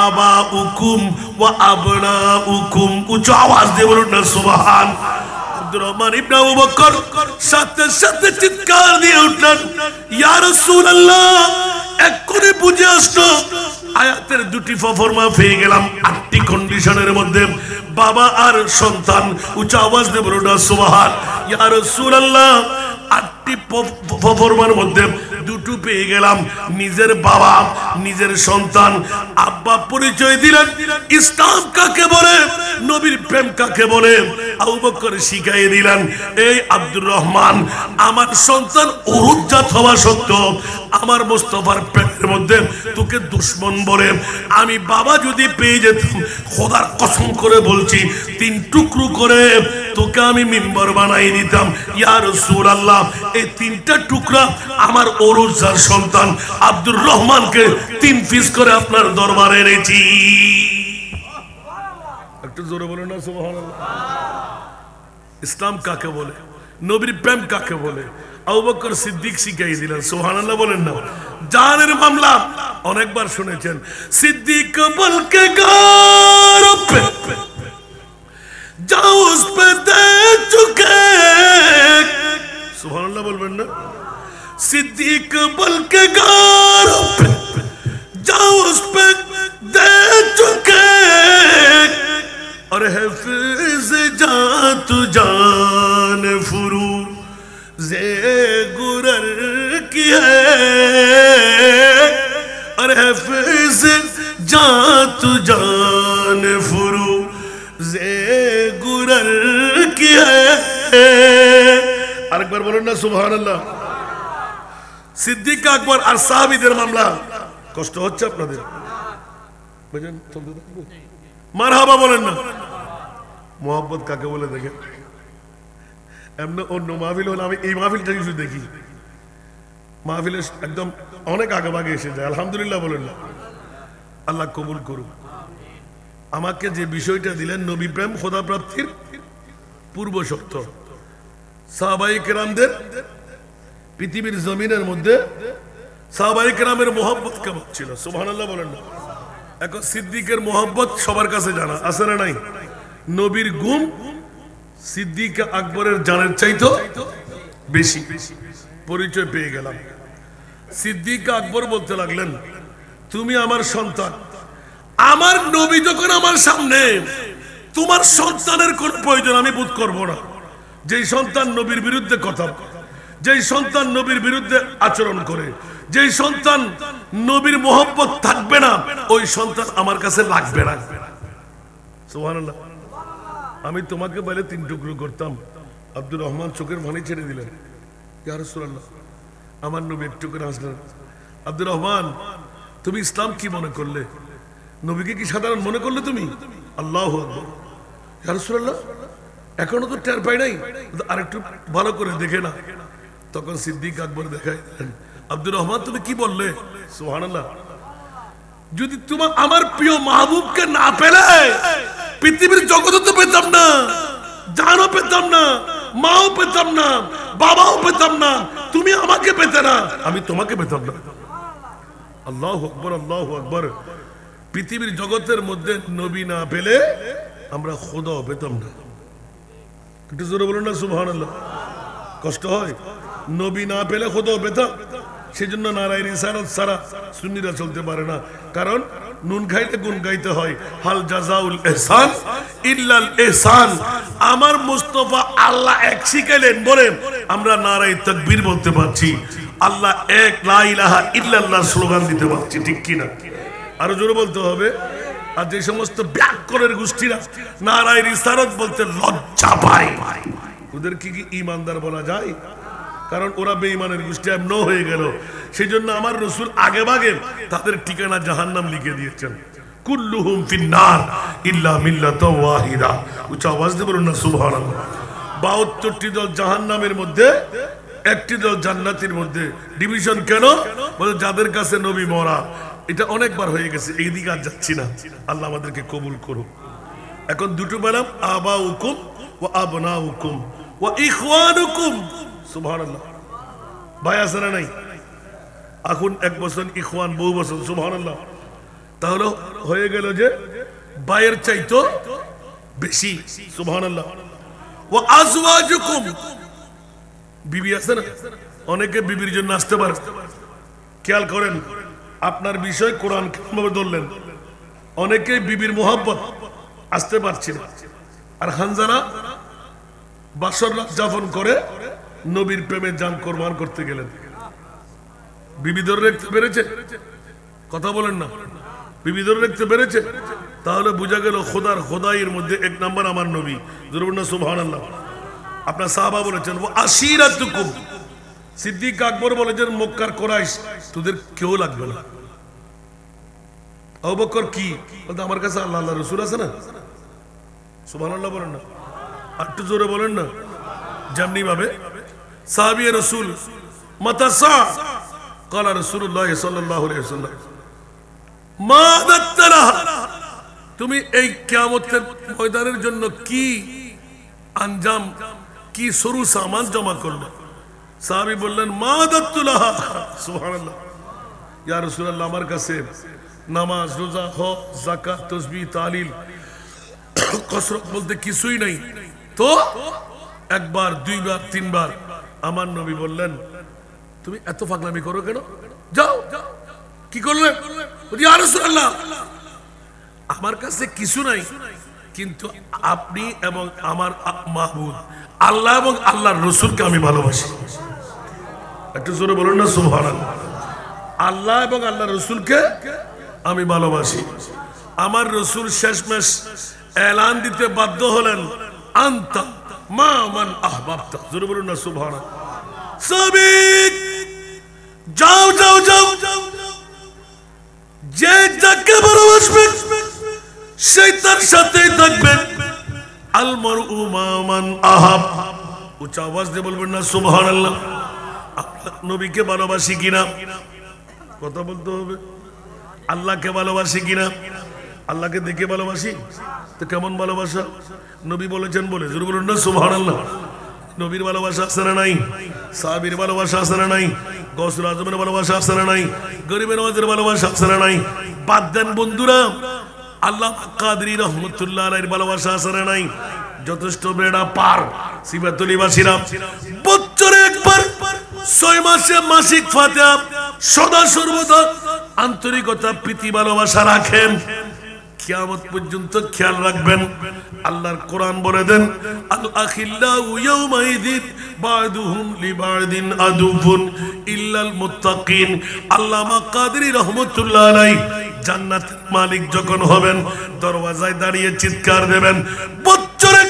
আবাউকুম ওয়া আবনাউকুম, উচ্চ আওয়াজ দিয়ে বলুন না সুবহান। আব্দুর রহমান ইবনে আবু বকর সাথে সাথে চিৎকার দিয়ে উঠলেন, ইয়া রাসূলুল্লাহ এক্ষুনি বুঝে আসলো আয়াতের 2টি ফরমা পেয়ে গেলাম, 8টি কন্ডিশনের মধ্যে বাবা আর সন্তান। উচ্চ আওয়াজ দিয়ে বলুন না সুবহান। ইয়া রাসূলুল্লাহ 8টি ফরমার মধ্যে 2টো পেয়ে গেলাম, নিজের বাবা নিজের সন্তান। আব্বা পরিচয় দিলেন, ইসলাম কাকে বলে, নবীর প্রেম কাকে বলে আবু বকর শিখাই দিলেন। এই আব্দুর রহমান আমার সন্তান উরুজাত হওয়া সত্ত্বেও আমার মুস্তাফার প্রেমের মধ্যে তোকে দুশমন বলে আমি বাবা যদি পেয়ে যেতাম, খোদার কসম করে বলছি 3 টুকরো করে তোকে আমি মিম্বর বানাই দিতাম। ইয়া রাসূলুল্লাহ, এই তিনটা টুকরা আমার ওরুজার সন্তান আব্দুর রহমানকে 3 পিস করে আপনার দরবারে এনেছি। একটু জোরে বলেন না সুবহানাল্লাহ। ইসলাম কাকে বলে, নবীর প্রেম কাকে বলে, আবু বকর সিদ্দিক শিখাই দিলেন। সুবহানাল্লাহ বলেন না। জানের মামলা অনেকবার শুনেছেন, সিদ্দিক বলকে গার पे जाओ उस पे दे चुके। सुभान अल्लाह बोलবেন ना। सिद्दीक बल्कि गार पे जाओ उस पे दे चुके और हफीज जा तू जान फुरू जे गुरर की है और हफीज जा तू जान फुरू जे गुरर की है। আরেকবার বলুন না সুবহানাল্লাহ। সিদ্দিক আকবর আর সাহাবীদের মামলা। কষ্ট হচ্ছে আপনাদের? বুঝেন চলতে থাকবো। মারহাবা বলেন না। মোহাব্বত কাকে বলে দেখেন। এমনি অন্য মাহফিল হলে আমি এই মাহফিলটা কিছু দেখি, মাহফিলে একদম অনেক আগে ভাগে এসে যায়। আলহামদুলিল্লাহ বলেন না। আল্লাহ কবুল করুন। আমাকে যে বিষয়টা দিলেন নবী প্রেম খোদা প্রাপ্তির পূর্ব শর্ত, সাহাবায়ে কেরামদের পৃথিবীর জমিনের মধ্যে সাহাবায়ে কেরামের মোহাব্বত কেমন ছিল সুবহানাল্লাহ বলেন না। এখন সিদ্দিকের মোহাব্বত সবার কাছে জানা আছে না নাই? নবীর গুণ সিদ্দিক আকবরের জানের চাইতো বেশি। পরিচয় পেয়ে গেলাম। সিদ্দিক আকবর বলতে লাগলেন, তুমি আমার সন্তান, আমার নবী যখন আমার সামনে, তোমার সন্তানের কোন প্রয়োজন আমি বোধ করবো না। যেই সন্তান নবীর বিরুদ্ধে কথা, যেই সন্তান নবীর বিরুদ্ধে আচরণ করে, যেই সন্তান নবীর মোহব্বত থাকবে না, ওই সন্তান আমার কাছে লাগবে না। সুবহানাল্লাহ। আমি তোমাকে বলে 3 টুকরো করতাম। আব্দুর রহমান চোখের পানি ছেড়ে দিলেন। ইয়া রাসূলুল্লাহ, আমার নবী একটু করে হাসলেন। আব্দুর রহমান, তুমি ইসলাম কি মনে করলে? নবীকে কি সাধারণ মনে করলে তুমি? আল্লাহু আকবার। ইয়া রাসূলুল্লাহ, এখনো তো টের পাই নাই, আরেকটু ভালো করে দেখে না। তখন সিদ্দিক আকবর দেখাই দিলেন, আব্দুর রহমান তুমি কি বললে? সুবহানাল্লাহ। যদি তোমার আমার প্রিয় মাহবুবকে না পেলে পৃথিবীর জগতে তো পেতাম না, জানও পেতাম না, মাও পেতাম না, বাবাও পেতাম না, তুমি আমাকে পেতে না, আমি তোমাকে পেতাম না। আল্লাহু আকবার, আল্লাহু আকবার। পৃথিবীর জগতের মধ্যে নবী না পেলে আমরা খোদাও পেতাম না। একটু জোরে বলুন না সুবহানাল্লাহ। কষ্ট হয়? নবী না পেলে খোদাও পেতাম। সেজন্য নারায়ে রিসালাত ছাড়া সুন্নিরা চলতে পারে না। কারণ নুন খাইতে গুণ গাইতে হয়। হাল জাযাউল ইহসান ইল্লাল ইহসান। আমার মুস্তাফা আল্লাহ এক শিখাইলেন বলে আমরা নারায়ে তাকবীর বলতে পারছি, আল্লাহ এক, লা ইলাহা ইল্লাল্লাহ স্লোগান দিতে পারছি, ঠিক কি না? আরো জোরে বলতে হবে। আর যে সমস্ত ব্যাকরণের গোষ্ঠীরা নারায়ে রিসালাত বলতে লজ্জা পায়, ওদের কি ঈমানদার বলা যায়? কারণ ওরা বেঈমানের গোষ্ঠী এমন হয়ে গেল। সেই জন্য আমার রাসূল আগে ভাগে তাদের ঠিকানা জাহান্নাম লিখে দিয়েছেন। কুল্লুহুম ফিন্নার ইল্লা মিল্লাতাও ওয়াহিদা। উচ্চ আওয়াজ দিয়ে বলুন না সুবহানাল্লাহ। 72টি দল জাহান্নামের মধ্যে, একটি দল জান্নাতের মধ্যে। ডিভিশন কেন? বলে যাদের কাছে নবী মরা। এটা অনেকবার হয়ে গেছে, এই দিকে আর যাচ্ছি না। আল্লাহ আমাদেরকে কবুল করুক। এখন দুটো বললাম, আবাউকুম ওয়া আবনাউকুম ওয়া ইখওয়ানুকুম। সুবহানাল্লাহ। ভাই আছে না নাই? এখন 1 বছর ইখওয়ান, বহু বছর। সুবহানাল্লাহ। তাহলে হয়ে গেল যে ভাইয়ের চাইতো বেশি। সুবহানাল্লাহ। ওয়া আজওয়াজুকুম, বিবি আছে না? অনেকে বিবির জন্য আসতে পারে। খেয়াল করেন, আপনার বিষয় কোরআন কিভাবে ধরলেন। অনেকে বিবির মোহাব্বত আসতে পারছে না। আর হানজালা বাসর রাত যাপন করে নবীর প্রেমে জান কোরবান করতে গেলেন। বিবি ধরে রাখতে পেরেছে? কথা বলেন না। বিবি ধরে রাখতে পেরেছে? তাহলে বোঝা গেল খোদার খোদাইয়ের মধ্যে 1 নাম্বার আমার নবী। জোরে না সুবহানাল্লাহ। আপনার সাহাবা বলেছেন ও আশিরাতুকুম। সিদ্দিক আকবর বলেছেন মক্কার কুরাইশ তোদের কেউ লাগবে না। আবু বকর কি বলতে, আমার কাছে আল্লাহ আল্লাহ রাসূল আছে না। সুবহানাল্লাহ বলেন না। একটু জোরে বলেন না। যেমনি ভাবে সাহাবী রাসূল মাতা সা ক্বালা রাসূলুল্লাহ সাল্লাল্লাহু আলাইহি ওয়াসাল্লাম মা দাত্তালা, তুমি এই কিয়ামতের ময়দানের জন্য কি আঞ্জাম, কি সরু সামান জমা করবে? সাহাবী বললেন মা দাত্তুলাহ, সুবহানাল্লাহ। ইয়া রাসূলুল্লাহ, আমার কাছে নামাজ, রোজা, হজ, যাকাত, তাসবিহ, তাহলিল, কসরত বলতে কিছুই নাই। তো একবার, দুইবার, তিনবার। আমার নবী বললেন তুমি এত পাগলামি করো কেন? যাও। কি করলেন? ইয়া রাসূলুল্লাহ, আমার কাছে কিছু নাই, কিন্তু আপনি এবং আমার মাহবুব আল্লাহ এবং আল্লাহর রাসূলকে আমি ভালোবাসি। একটু জোরে বলুন না সুবহানাল্লাহ। আল্লাহ এবং আল্লাহর রাসূলকে আমি ভালোবাসি। আমার রাসূল শেষমেশ এলান দিতে বাধ্য হলেন আনতা মা মান আহবাবতা। জোরে বলুন না সুবহানাল্লাহ। সাবিক, যাও যাও যাও, যে যাকে ভালোবাসবে সেই তার সাথেই থাকবে। আল মারউ মা মান আহাব। উচ্চ আওয়াজ দিয়ে বলবেন না সুবহানাল্লাহ। আমরা নবীকে ভালোবাসি কিনা কথা বলতে হবে। আল্লাহকে ভালোবাসি কিনা? আল্লাহকে দেখে ভালোবাসি তো কেমন ভালোবাসা? নবী বলেছেন বলে জোরে বলুন না সুবহানাল্লাহ। নবীর ভালোবাসা আছে না নাই? সাহাবীর ভালোবাসা আছে না নাই? গৌসুল আজমের ভালোবাসা আছে না নাই? গরিবের নওয়াজের ভালোবাসা আছে না নাই? বাদ দেন বন্ধুরা, আল্লাহ কাদরি রহমতুল্লাহ আলাইহির ভালোবাসা আছে না নাই? যথেষ্ট বেড়া পার। সিবাতুলিবাসীরা বছরে একবার, 6 মাসে মাসিক ফাতিহা সদা সর্বদা আন্তরিকতা, প্রীতি, ভালোবাসা রাখেন। কিয়ামত পর্যন্ত খেয়াল রাখবেন। আল্লাহর কোরআন বলে দেন আল আখিল্লাউ ইয়াউমাইযিন বা'দুহুম লিবা'দিন আদুফুন ইল্লাল মুত্তাকিন। আল্লামা কাদরি রহমাতুল্লাহ আলাইহি জান্নাতের মালিক যখন হবেন, দরওয়াজায় দাঁড়িয়ে চিৎকার দেবেন, বছরে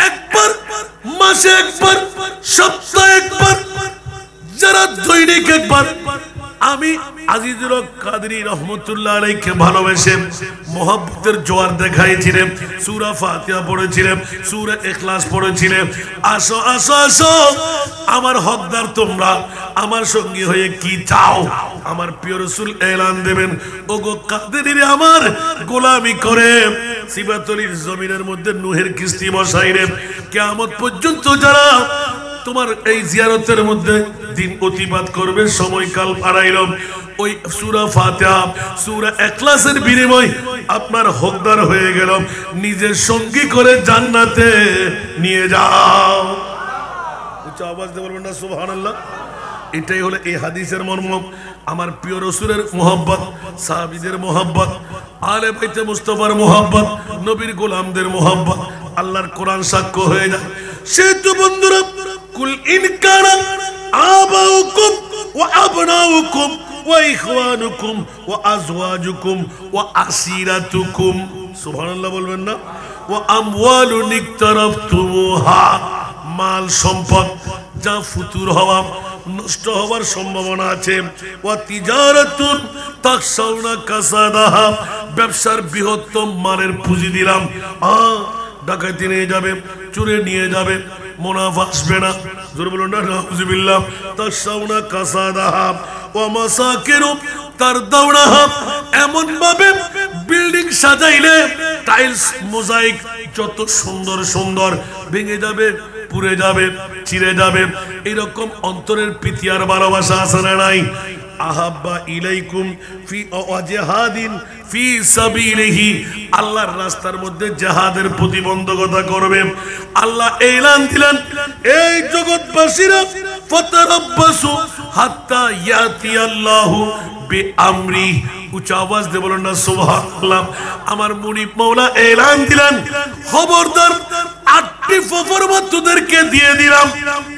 একবার, মাসে একবার, সপ্তাহে একবার, যারা দৈনিক একবার আমি আজিজুল হক কাদরি রহমতুল্লাহ আলাইহিকে ভালোবেসে মোহাব্বতের জোয়ার দেখাইছিলেন, সূরা ফাতিহা পড়েছিলেন, সূরা ইখলাস পড়েছিলেন। আসো আসো আসো আমার হকদার তোমরা, আমার সঙ্গী হয়ে কি চাও? আমার প্রিয় রাসূল এলান দেবেন, ওগো কাদেরীরে আমার গোলামি করে সিবাতুলির জমিনের মধ্যে নূহের কিস্তি বসাইরে। কিয়ামত পর্যন্ত যারা তোমার এই জিয়ারতের মধ্যে দিন অতিবাদ করবে, সময়কাল পারাইল, ওই সূরা ফাতিহা, সূরা ইখলাসের বিনিময় আপনার হকদার হয়ে গেল, নিজের সঙ্গী করে জান্নাতে নিয়ে যাও। উচ্চ আওয়াজ দিয়ে বলবেন না সুবহানাল্লাহ। এটাই হলো এই হাদিসের মর্ম। আমার প্রিয় রাসূলের মোহাব্বত, সাহাবীদের মোহাব্বত, আলে বাইতে মুস্তাফার মোহাব্বত, নবীর গোলামদের মোহাব্বত, আল্লাহর কোরআন সাক্ষ্য হয়ে যায়। সেহেতু বন্ধুরা, কুল ইন কানা আবাউকুম ওয়া আবনাউকুম ওয়া ইখওয়ানুকুম ওয়া আজওয়াজুকুম ওয়া আসিরাতুকুম, সুবহানাল্লাহ বলবেন না, ওয়া আমওয়ালুন ইকতারাফতুমুহা, মাল সম্পদ যা ফুতুর হওয়া, নষ্ট হওয়ার সম্ভাবনা আছে, ওয়া তিজারাতুন তাখশাউনা কাসাদাহা, ব্যবসার বৃহত্তম মানের পুঁজি দিলাম, ডাকাতি নিয়ে যাবে, চুরে নিয়ে যাবে, মুনাফা আসবে না। জোরে বলুন না নাউযুবিল্লাহ। তাশাউনা কাসাদাহা ওয়া মাসাকিনু তারদাউনাহা, এমন ভাবে বিল্ডিং সাজাইলে টাইলস মোজাইক যত সুন্দর সুন্দর ভেঙে যাবে, পুড়ে যাবে, ছিঁড়ে যাবে। এরকম অন্তরের প্রীতি আর ভালোবাসা আছে না নাই? আহাব্বা ইলাইকুম ফি ওয়াজহাদিন ফি সাবিলিহি, আল্লাহর রাস্তার মধ্যে জিহাদের প্রতিবন্ধকতা করবে। আল্লাহ এলান দিলেন, এই জগৎবাসীরা ফাতারাব্বাসু হাত্তা ইয়াতিয়াল্লাহু বিআমরি। উচ্চ আওয়াজ দিয়ে বলেন না সুবহানাল্লাহ। আমার মুনিব মাওলা এলান দিলেন, খবরদার 8টি ফরমান তোদেরকে দিয়ে দিলাম।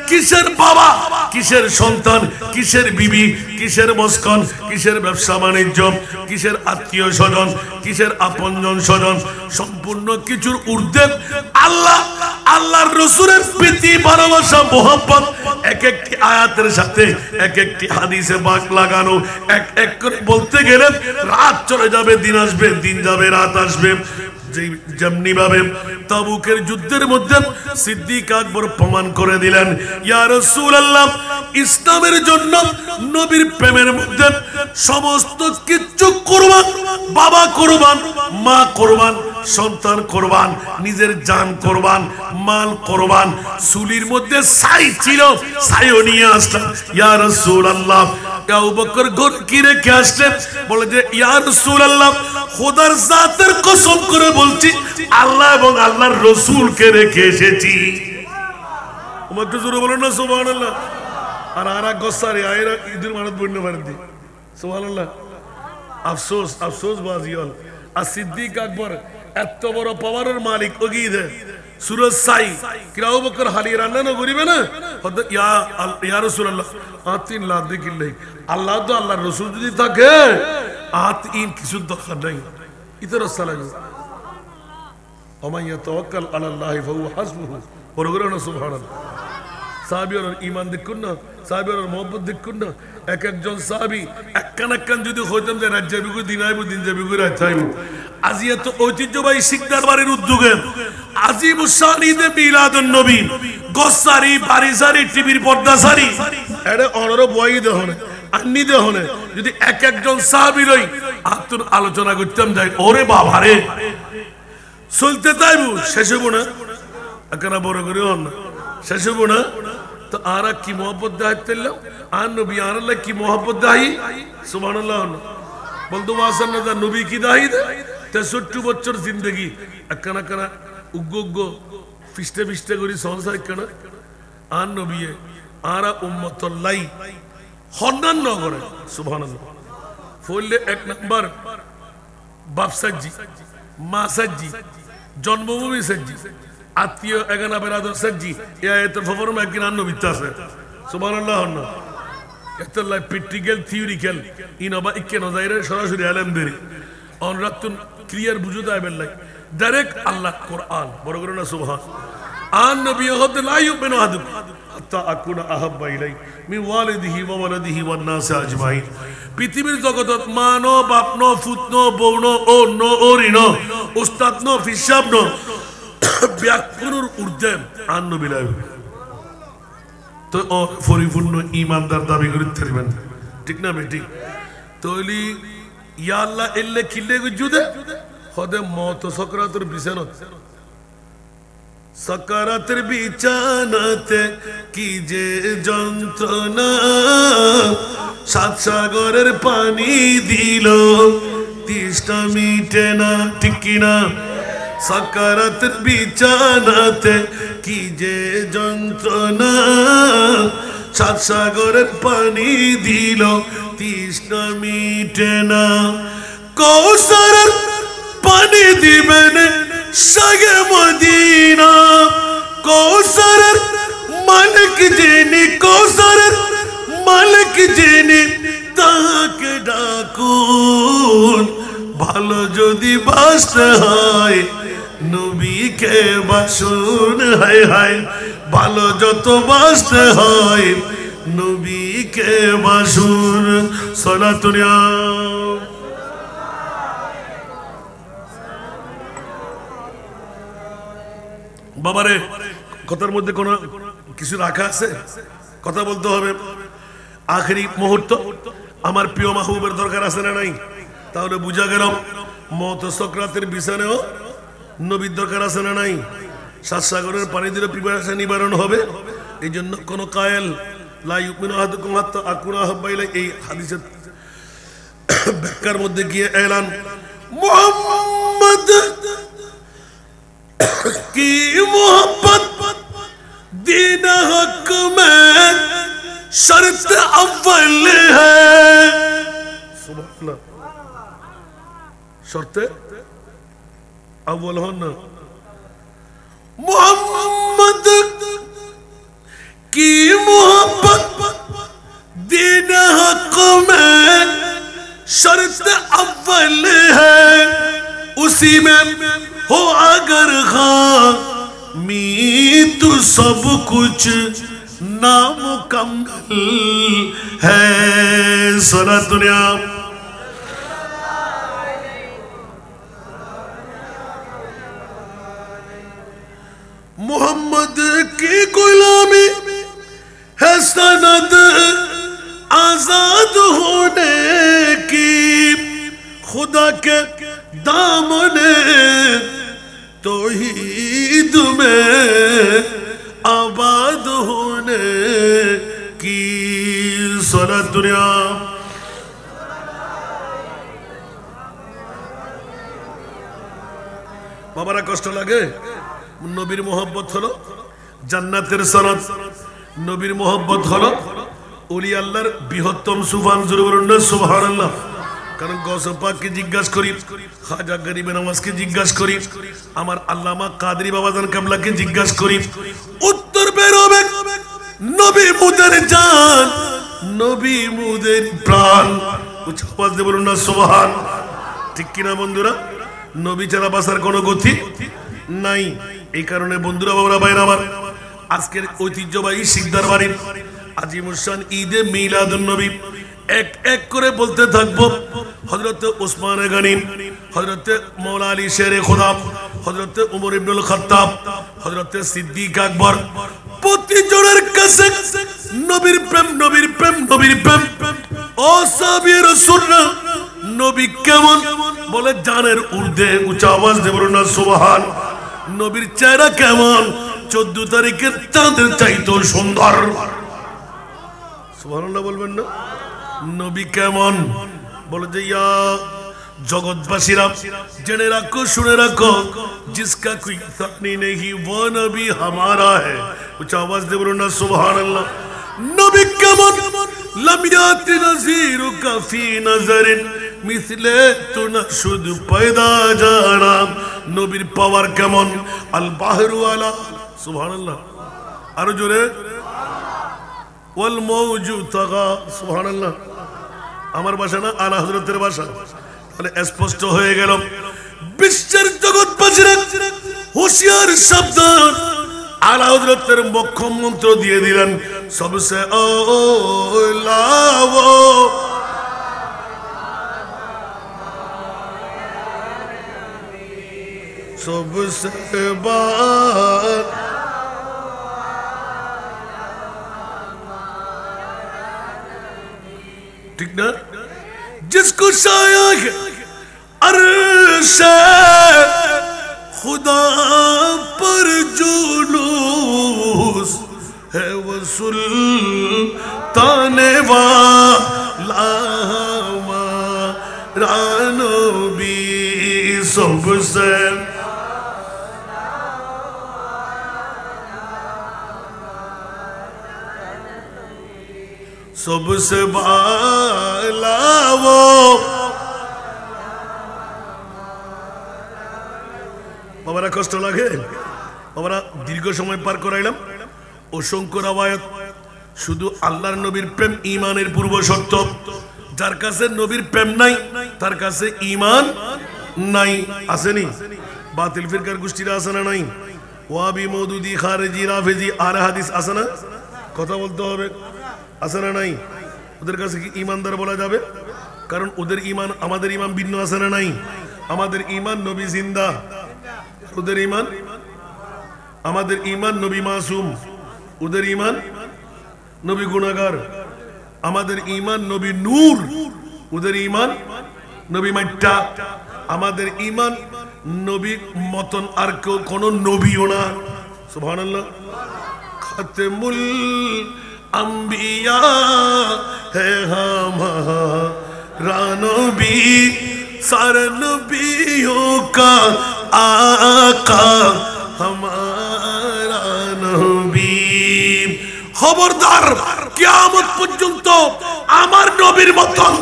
কিসের বাবা, কিসের সন্তান, কিসের বিবি, কিসের মস্কন, কিসের ব্যবসা বাণিজ্য, কিসের আত্মীয় স্বজন, কিসের আপনজন স্বজন, সম্পূর্ণ কিছুর ঊর্ধ্বে আল্লাহ, আল্লাহর রাসূলের প্রীতি, ভালোবাসা, মোহাব্বত এক একটি আয়াতের সাথে এক একটি হাদিসে বাঁক লাগানো। এক এক করে বলতে গেলে রাত চলে যাবে, দিন আসবে, দিন যাবে, রাত আসবে। যেমনি ভাবে তাবুকের যুদ্ধের মধ্যে সিদ্দিক আকবর প্রমাণ করে দিলেন, ইয়া রাসূলুল্লাহ, ইসলামের জন্য নবীর প্রেমের মধ্যে সমস্ত কিছু কুরবান, বাবা কুরবান, মা কুরবান, সন্তান কুরবান, নিজের জান কুরবান, মাল কুরবান। সুলির মধ্যে ছাই ছিল, ছাইও নিয়ে আসলাম। ইয়া রাসূলুল্লাহ, আবু বকর ঘর কি রেখে আসলেন? বলে যে ইয়া রাসূলুল্লাহ, খোদার জাতের কসম করে বলছি, আল্লাহ এবং আল্লাহর রাসূলকে রেখে এসেছি। ওমর তো জোরে বলেন না সুবহানাল্লাহ। আর আরা গসারে আয়রা ঈদের মানত বন্য মারত দি সুবহানাল্লাহ। আফসোস, আফসোস বাজিয়াল। আর সিদ্দিক আকবর এত বড় পাওয়ারের মালিক ওগিদে সুরজ সাই কিরা আবু বকর হালি রান্না না করিবে না, ইয়া রাসূলুল্লাহ, আতিন লাভ দেখিলে আল্লাহ তো আল্লাহর রাসূল যদি থাকে আত ইন কিছু দরকার নাই। ইতর সালাম ওমাইয়া তাওয়াক্কাল আলাল্লাহি ফাহুয়া হাসবুহু। বলগরেন সুবহানাল্লাহ। সাহাবীর ঈমান দেখুন না, সাহাবীর মহব্বত দেখুন না। এক একজন সাহাবী একখান একখান যদি হইতাম যে রাজ্য বিগু দিন আইব, দিন যাবি গু রাত আইব। আজি এত ঐতিহ্যবাহী শিকদার বাড়ির উদ্যোগে আজিম শান ঈদে মিলাদুন নবী গসারি বারিসারি টিভির পর্দা সারি এড়ে অনর বই দেহনে আন্নি দেহনে যদি এক একজন সাহাবীর ওই আত্মর আলোচনা করতাম যাই, ওরে বাবা রে চলতে তাইব শেষ হইব না। একখানা বড় করে হন না, শেষ হইব না। তো আরা কি মোহাম্মত দাহিতাম আর নবী আনাল্লাহ কি মোহাম্মত দাহি সুবহানাল্লাহ। বলতো ওয়াসান না নবী কি দাহি 63 বছর জিন্দগি একখানা একখানা উগ্গ উগ্গ ফিস্টে ফিস্টে করি সংসার একখানা আর নবী আরা উম্মতুল্লাহ হন্নান ন করে সুবহানাল্লাহ। ফলে এক নাম্বার বাপ সাজ্জি, মা সাজ্জি, জন্মভূমি সাজ্জি, আত্মীয় এগানা বেরাদর সাজ্জি, এত ফফরম একদিন আন্ন বিত্তা আছে সুবহানাল্লাহ। একটা লাই প্র্যাকটিক্যাল থিওরিক্যাল ইনবা ইকে নজাইরে সরাসরি আলেম দেরি অনরাতুন ক্লিয়ার বুঝতে আইবেন লাই ডাইরেক্ট আল্লাহ কোরআন বড় করে না সুবহান। আন নবী হদ লা ইউমিনু আহাদুকুম হাত্তা আকুনা আহাব্বা ইলাই মিন ওয়ালিদিহি ওয়া ওয়ালাদিহি ওয়ান নাস আজমাইন। পৃথিবীর জগতত মা ন, বাপ ন, ফুত ন, বউ ন, ও ন, ওরি ন, উস্তাদ ন, ফিসাব ন, ব্যাকুনুর ঊর্ধ্বে আন নবী লাই তো পরিপূর্ণ ইমানদার দাবি করে থাকবেন, ঠিক না বেটি? তৈলি ইয়া আল্লাহ এল্লে কিল্লে গুজুদে হদে মত সকরাতের বিছানত, সকরাতের বিছানাতে কি যে যন্ত্রণা, সাত সাগরের পানি দিল তৃষ্ণা মিটে না, ঠিক কিনা? সাকারাতের বিছানাতে কি যে যন্ত্রণা, সাত সাগরের পানি দিল তৃষ্ণা মিটে না। কৌসারের পানি দিবেন সাগে মদিনা, কৌসারের মালিক যিনি, কৌসারের মালিক যিনি তাকে ডাকুন। ভালো যদি বাসতে হয় নবীকে বাসুন, হায় হায় ভালো যত বাসতে হয় নবীকে বাসুন। সালাতুনিয়া বাবারে কথার মধ্যে কোনো কিছু রাখা আছে, কথা বলতে হবে। আখেরি মুহূর্ত আমার প্রিয় মাহবুবের দরকার আছে না নাই? তাহলে বুঝা গেল মত সকরাতের বিছানেও নবীর দরকার আছে না নাই? সাত সাগরের পানি দিলে পিপাসা নিবারণ হবে। এই জন্য কোন কায়েল লা ইউমিনু আহাদুকুম হাত্তা আকুনা আহাব্বা ইলাই এই হাদিসের ব্যাখ্যার মধ্যে গিয়ে এলান মুহাম্মদ की मोहब्बत दीन हक में शर्त अव्वल है। सुभान अल्लाह, शर्त अव्वल हो ना। मोहम्मद की मोहब्बत दीन हक में शर्त अव्वल है, उसी में हो अगर खामी तो सब कुछ नामुकम्मल है। सारा दुनिया खुदा के दामने तौहीद में आबाद होने की सारा दुनिया बाबारा कष्ट लगे नबीर मोहब्बत हलो জান্নাতের সনদ নবীর मोहब्बत হলো ওলি আল্লাহর বৃহত্তম সুবহান জোরে বলুন না সুবহানাল্লাহ কারণ গৌসে পাককে জিজ্ঞাসা করি খাজা গরিবে নওয়াজকে জিজ্ঞাসা করি আমার আল্লামা কাদরি বাবাজান কামলাকে জিজ্ঞাসা করি উত্তর বের হবে নবী মুদের জান নবী মুদের প্রাণ উচ্চ আওয়াজ দিয়ে বলুন না সুবহান ঠিক কি না বন্ধুরা নবী ছাড়া বাঁচার কোনো গতি নাই এই কারণে বন্ধুরা বাবারা ভাইরা আমার আজকের ঐতিহ্যবাহী শিকদার বাড়ির আজিমুশান ঈদে মিলাদুন নবী এক এক করে বলতে থাকবো হযরত ওসমান গনি হযরত মাওলা আলী শেরে খোদা হযরত উমর ইবনুল খাত্তাব হযরত সিদ্দিক আকবর প্রতিজনের কাছে নবীর প্রেম নবীর প্রেম নবীর প্রেম ও সাহাবী রাসূলরা নবী কেমন বলে জানের ঊর্ধ্বে উচ্চ আওয়াজ দিয়ে বলুন না সুবহান নবীর চেহারা কেমন 14 তারিখের চাঁদের চাইতেও সুন্দর সুবহানাল্লাহ বলবেন না নবী কেমন বলে যে ইয়া জগৎবাসীরা জেনে রাখো শুনে রাখো जिसका कोई सानी नहीं वो नबी हमारा है उच्च आवाज दे बोलो ना सुबहानल्लाह नबी केमन लम याति नज़ीरु का फी नज़रिन मिसले तु नशुद पैदा जाना नबीर पावर केमन अल बाहरु अला सुबहानल्लाह आरो जोरे ওয়াল মওজু তাগা সুবহানাল্লাহ আমার ভাষা না আলা হযরতের ভাষা তাহলে স্পষ্ট হয়ে গেল বিশ্বের জগৎবাসীরা হুঁশিয়ার সাবধান আলা হযরতের মোক্ষম মন্ত্র দিয়ে দিলেন সবসে ওলাও সবসে বা ठीक ना जिसको साया है अर्श खुदा पर जुलूस है वो सुल्ताने वाला रानो भी सबसे सबसे बाला वो বাবারা কষ্ট লাগে বাবারা দীর্ঘ সময় পার করাইলাম অসংখ্য রাওয়ায়াত শুধু আল্লাহর নবীর প্রেম ঈমানের পূর্ব শর্ত যার কাছে নবীর প্রেম নাই তার কাছে ঈমান নাই আসেনি বাতিল ফিরকার গোষ্ঠীরা আছে না নাই ওয়াবি মওদুদি খারিজি রাফিজি আর হাদিস আছে না কথা বলতে হবে আছে না নাই ওদের কাছে কি ঈমানদার বলা যাবে কারণ ওদের ঈমান আমাদের ঈমান ভিন্ন আছে না নাই আমাদের ঈমান নবী জিন্দা ওদের ঈমান আমাদের ঈমান নবী মাসুম ওদের ঈমান নবী গুনাহগার আমাদের ঈমান নবী নূর ওদের ঈমান নবী মাট্টা আমাদের ঈমান নবী মতন আর কেউ কোনো নবীও না সুবহানাল্লাহ খাতেমুল अंबिया है हमारा नबी सारे नबियों का आका हमारा नबी खबरदार কিয়ামত পর্যন্ত আমার নবীর মতন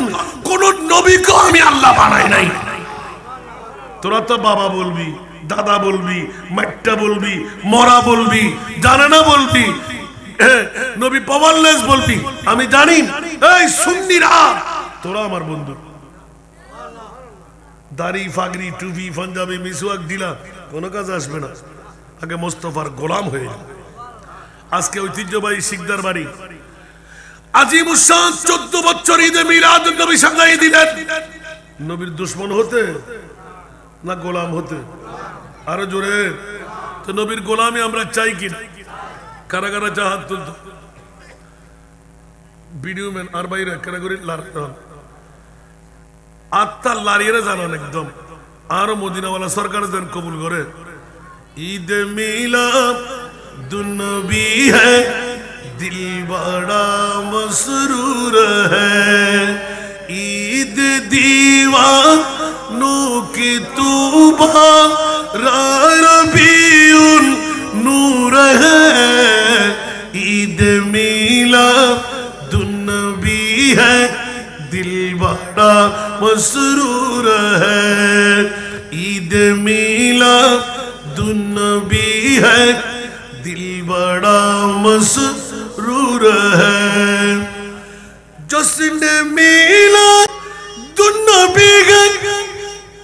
কোন নবীকে আমি আল্লাহ বানাই নাই তোরা তো বাবা বলবি দাদা বলবি মাট্টা বলবি মরা বলবি জানা না বলবি নবী পাওয়ারলেস বলবি আমি জানি এই সুন্নিরা তোরা আমার বন্ধু দাড়ি ফাগরি টুপি পাঞ্জাবি মিসওয়াক দিলা কোনো কাজ আসবে না আগে মুস্তাফার গোলাম হয়ে যা আজকে ঐতিহ্যবাহী শিকদার বাড়ি আজিমুশান 14 বছর ঈদে মিলাদুন নবী সাজাই দিলেন নবীর দুশমন হতে না গোলাম হতে আরো জোরে তো নবীর গোলামি আমরা চাই কি না কারা কারা চাহাত তুলতো ভিডিও ম্যান আর বাইরে কারা করে লাড়তে আত্মা লারিয়ে জানান একদম আর মদিনাওয়ালা সরকার যেন কবুল করে ঈদ মিলাদ দুনবী হ্যায় দিল বড়া মসরুর হ্যায় ঈদ दीवानों की तूबा रबीउन नूर है ईद मिलादुन नबी है दिल बड़ा मसरूर है ईद मिलादुन नबी है दिल बड़ा मसरूर है जश्न मिलाद दुन्नबी का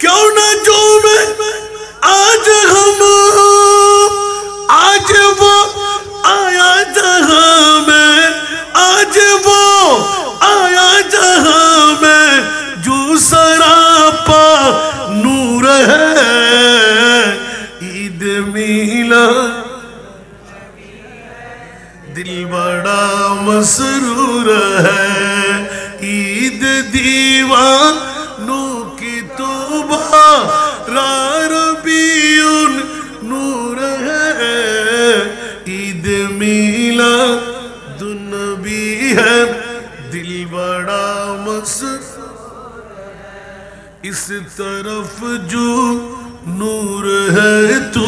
क्यों न झूमे आज हम आज वो आया जहां में आज वो आया जहां में जो सरापा नूर है ईद मिलाद दिल बड़ा मसरूर है ईद दीवानों की तौबा रबीउन नूर है ईद मिलादुन नबी है दिल बड़ा मसरूर इस तरफ जो नूर है तू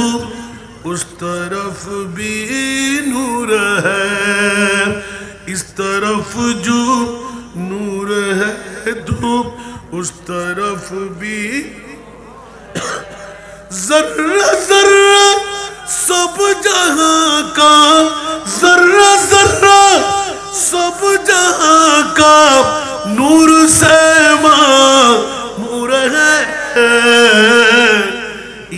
उस तरफ भी नूर है इस तरफ जो नूर है धूप उस तरफ भी जर्रा जर्रा सब जहां का जर्रा जर्रा सब जहां का नूर से मामूर है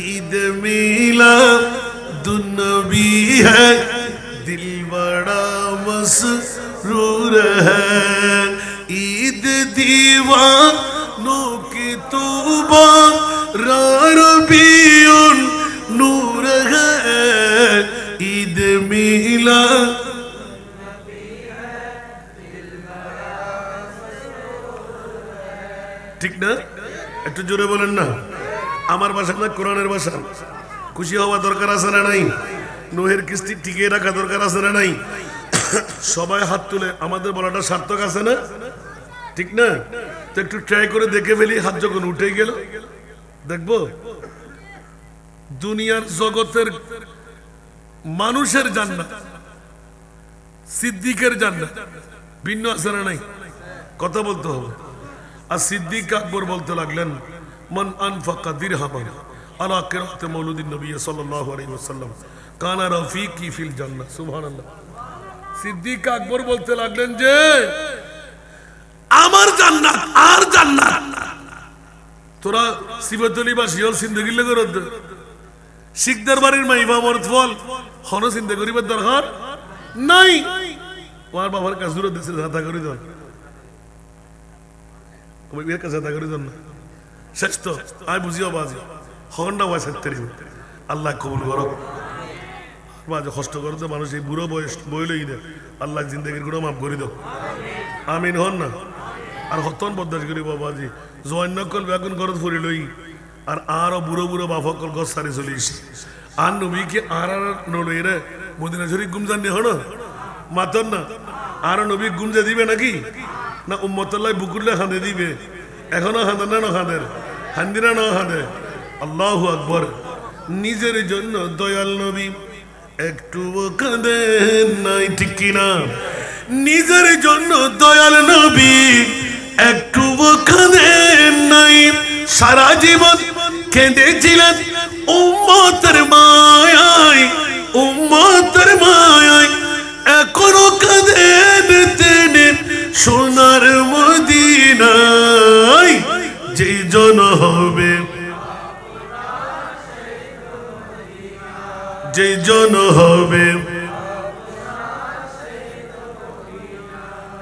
ईद मिलादुन नबी है दिल बड़ा मसरूर है ईद दीवानों की तौबा रबीउन नूर है ईद मिलाद ঠিক না একটু জোরে বলেন না আমার ভাষা না কোরআনের ভাষা খুশি হওয়া দরকার আছে না নাই নোহের কিস্তি টিকিয়ে রাখা দরকার আছে না নাই সবাই হাত তুলে আমাদের বলাটা সার্থক আছে না ঠিক না তো একটু ট্রাই করে দেখে ফেলি হাত যখন উঠে গেল দেখবো দুনিয়ার জগতের মানুষের জান্নাত সিদ্দিকের জান্নাত ভিন্ন আছে না নাই কথা বলতে হবে আর সিদ্দিক আকবর বলতে লাগলেন মান আনফাকা দিরহামান আলা কিরাত মাউলুদিন নবী সাল্লাল্লাহু আলাইহি ওয়াসাল্লাম কানা রাফিকি ফিল জান্নাহ সুবহানাল্লাহ সিদ্দিক আকবর বলতে লাগলেন যে আমার জান্নাত আর জান্নাত তোরা সিফাতুলি বা শিওর জিন্দেগি লাগে রদ শিখদার বাড়ির মাইবা মরত ফল হন চিন্তা করিবার দরকার নাই ওর বাবার কাছে দূর দেশে ধাতা করি দন ওই এর কাছে ধাতা করি দন না শেষ তো আই বুঝিও বাজি হন্ডা ওয়াসে তেরি আল্লাহ কবুল করো বাজে কষ্ট করতে মানুষ এই বুড়ো বয়স বইলেই দে আল্লাহ জিন্দেগির গুলো মাফ করে দাও আমিন হন না আর হতন বদাস করি বাবাজি জয়নকল বেগুন ঘরত ফুরি লই আর আরো বুড়ো বুড়ো বাফকল গছ সারি চলিস আর নবী কি আর নলই রে মদিনা শরীফ গুমজান নি হন মাতন না আর নবী গুমজা দিবে নাকি না উম্মতুল্লাহ বুকুরলে হাঁদে দিবে এখনো হাঁদে না না হাঁদের হান্দিনা না হাঁদে আল্লাহু আকবার নিজের জন্য দয়াল নবী একটু কাঁদে নাই ঠিক কিনা নিজের জন্য দয়াল নবী একটু কাঁদে নাই সারা জীবন কেঁদেছিলেন উম্মতের মায়ায় এখনো কাঁদেন তিনি সোনার মদিনায় যে জন হবে যে জন হবে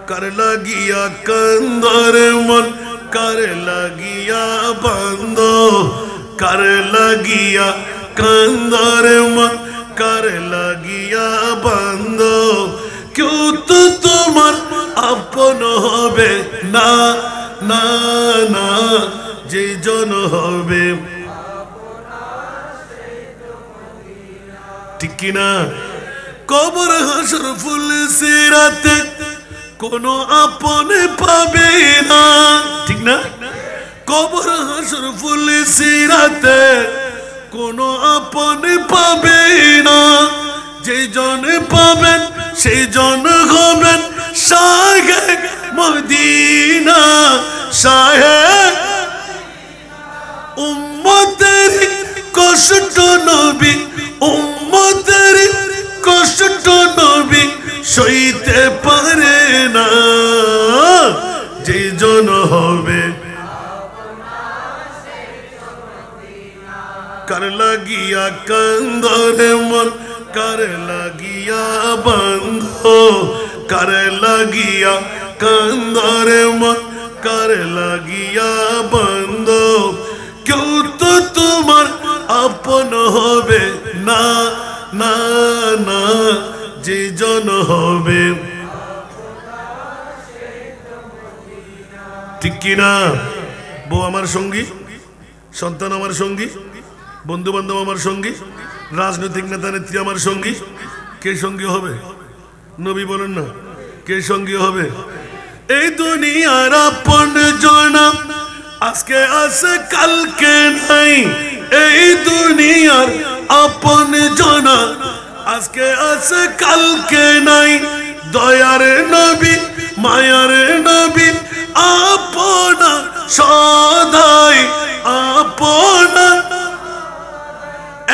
कर लगिया कंदर मन कर लगिया बंदो कर लगिया कंदर मन कर लगिया बंदो क्यों तो तुमार अपन होबे ना না না যে জন হবে ঠিক কিনা কবর হাসর ফুল সিরাতে কোনো আপন পাবে না ঠিক না কবর হাসর ফুল সিরাতে কোনো আপন পাবে না যে জন পাবেন সেই জন হবেন শাহে মদিনা শাহে উম্মতের কষ্ট নবী উম্মতের কষ্ট নবী সইতে পারে না যে জন হবে কার লাগিয়া কান্দরে মন কার লাগিয়া বন্ধ কার লাগিয়া কান্দরে মন কার লাগিয়া বন্ধ কেউ তো তোমার আপন হবে না না না যে জন হবে ঠিক কিনা বউ আমার সঙ্গী সন্তান আমার সঙ্গী বন্ধু বান্ধব আমার সঙ্গী রাজনৈতিক নেতা নেত্রী আমার সঙ্গী কে সঙ্গী হবে নবী বলেন না কে সঙ্গী হবে এই দুনিয়ার আপন জনা আজকে আছে কালকে নাই এই দুনিয়ার আপন জনা আজকে আছে কালকে নাই দয়ার নবী মায়ার নবী আপনা সদাই আপনা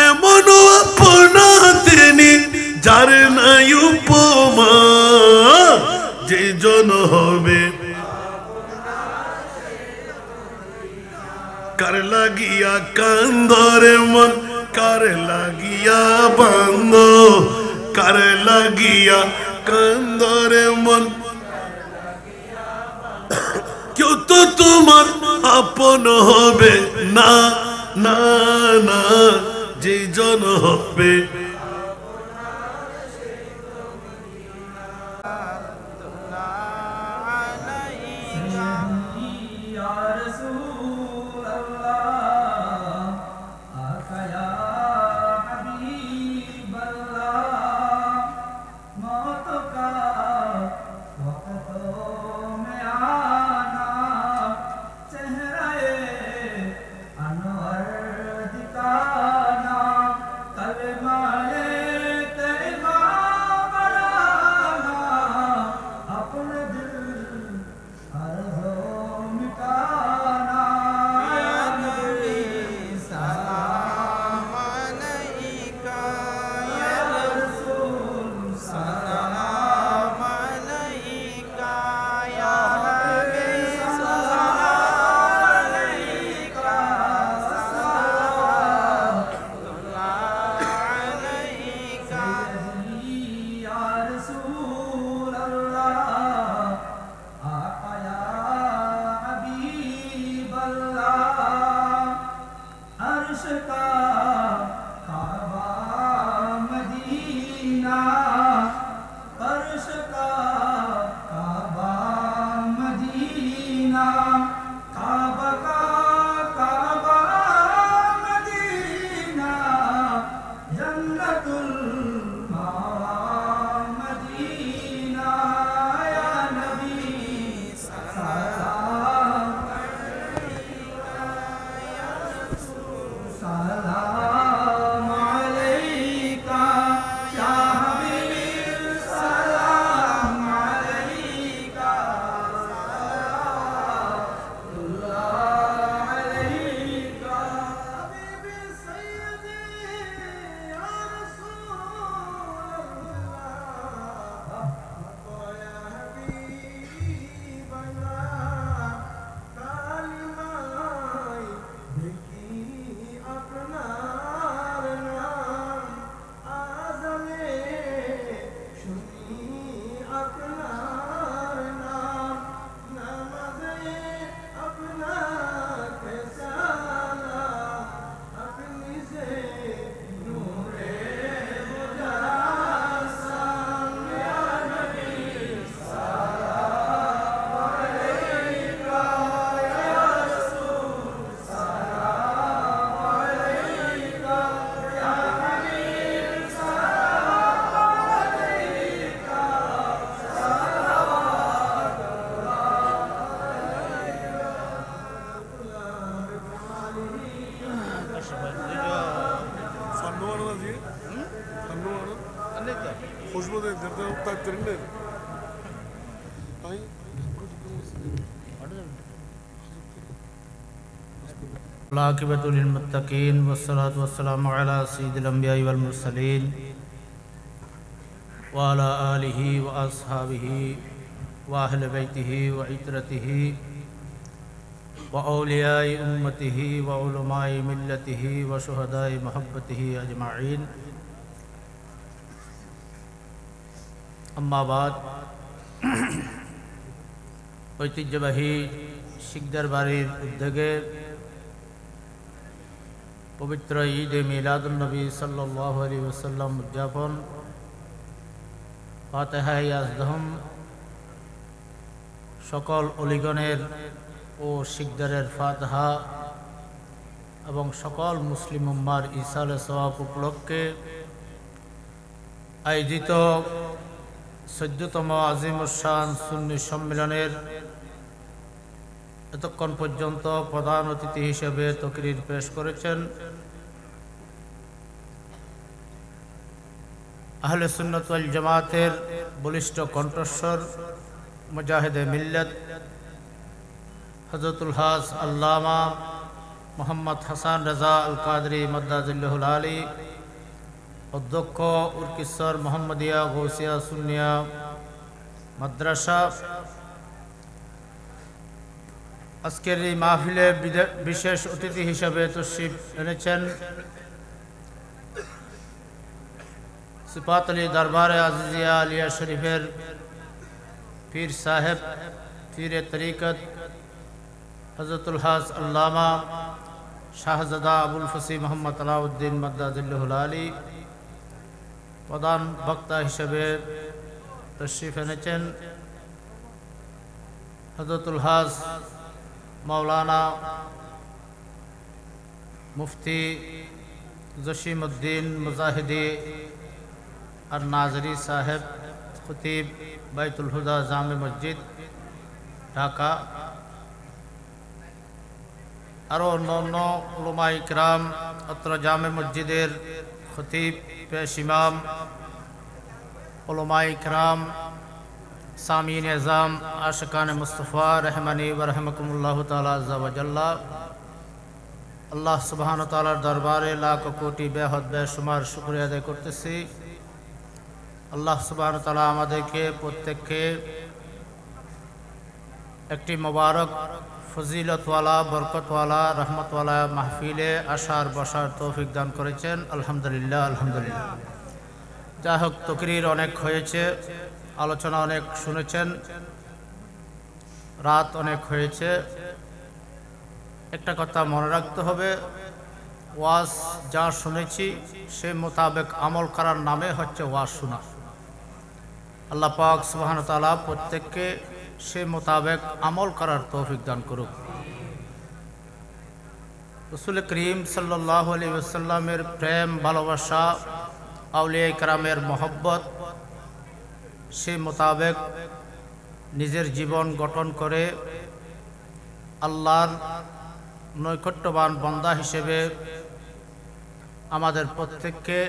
এমন আপনা তিনি যার নাই উপমা যে জন হবে কার লাগিয়া কান্দরে মন কার লাগিয়া বান্ধ কার লাগিয়া কান্দরে মন কেউ তো তোমার আপন হবে না না না যে জন হবে कलमा العاقبة للمتقين والصلاة والسلام على سيد الأنبياء والمرسلين وعلى آله وأصحابه وأهل بيته وعترته وأولياء أمته وعلماء ملته وشهداء محبته أجمعين أما بعد ঐতিহ্যবাহী শিকদার বাড়ির উদ্যোগে পবিত্র ঈদ এ মিলাদুন নবী সাল্লাল্লাহু আলাইহি ওয়াসাল্লাম উদযাপন ফাতিহা ইয়াজদহম সকল অলিগণের ও শিকদারের ফাতিহা এবং সকল মুসলিম উম্মার ইসালে সওয়াব উপলক্ষে আয়োজিত 14তম আজিমুশান সুন্নি সম্মেলনের এতক্ষণ পর্যন্ত প্রধান অতিথি হিসেবে তকরির পেশ করেছেন আহলে সুন্নাত ওয়াল জামাতের বলিষ্ঠ কণ্ঠস্বর মুজাহিদে মিল্লাত হযরতুল হাস আল্লামা মোহাম্মদ হাসান রাজা আল কাদরি মাদ্দাজিল্লাহুল আলী, অধ্যক্ষ উরকিশ্বর মোহাম্মদিয়া গৌসিয়া সুন্নিয়া মাদ্রাসা। আজকের এই মাহফিলে বিশেষ অতিথি হিসেবে তশরিফ এনেছেন সিফাত আলী দরবারে আজিজিয়া আলিয়া শরীফের পীর সাহেব পীর তরিকত হযরতুল হাস আল্লামা শাহজাদা আবুল ফসি মোহাম্মদ আলাউদ্দিন মাদ্দাজিল্লাহুল আলী। প্রধান বক্তা হিসেবে তশরিফ এনেছেন হযরতুল হাস মাওলানা মুফতি জসিমউদ্দিন মুজাহিদি আর নাজরি সাহেব, খতিব বাইতুল হুদা জামে মসজিদ ঢাকা। আরও অন্যান্য উলামা ইকরাম অত্র জামে মসজিদের খতিব, পেশ ইমাম, উলামা ইকরাম, সামিন এজাম, আশিকান মুস্তফা রহমানি ওয়া রাহমাকুমুল্লাহ তাআলা আযজা ওয়া জাল্লা। আল্লাহ সুবহানাহু ওয়া তাআলার দরবারে লাখ কোটি বেহদ বেশুমার শুকরিয়া আদায় করতেছি। আল্লাহ সুবহানাহু ওয়া তাআলা আমাদেরকে প্রত্যেককে একটি মোবারক ফজিলতওয়ালা বরকতওয়ালা রহমতওয়ালা মাহফিলে আসার বসার তৌফিক দান করেছেন। আলহামদুলিল্লাহ আলহামদুলিল্লাহ। যাই হোক, তকরির অনেক হয়েছে, আলোচনা অনেক শুনেছেন, রাত অনেক হয়েছে। একটা কথা মনে রাখতে হবে, ওয়াজ যা শুনেছি সে মোতাবেক আমল করার নামে হচ্ছে ওয়াজ শোনা। আল্লাহ পাক সুবহানাহু ওয়া তাআলা প্রত্যেককে সে মোতাবেক আমল করার তৌফিক দান করুক। রাসূল করিম সাল্লাল্লাহু আলাইহি ওয়াসাল্লামের প্রেম ভালোবাসা, আউলিয়া ইকরামের মহব্বত, সে মোতাবেক নিজের জীবন গঠন করে আল্লাহর নৈকট্যবান বান্দা হিসেবে আমাদের প্রত্যেককে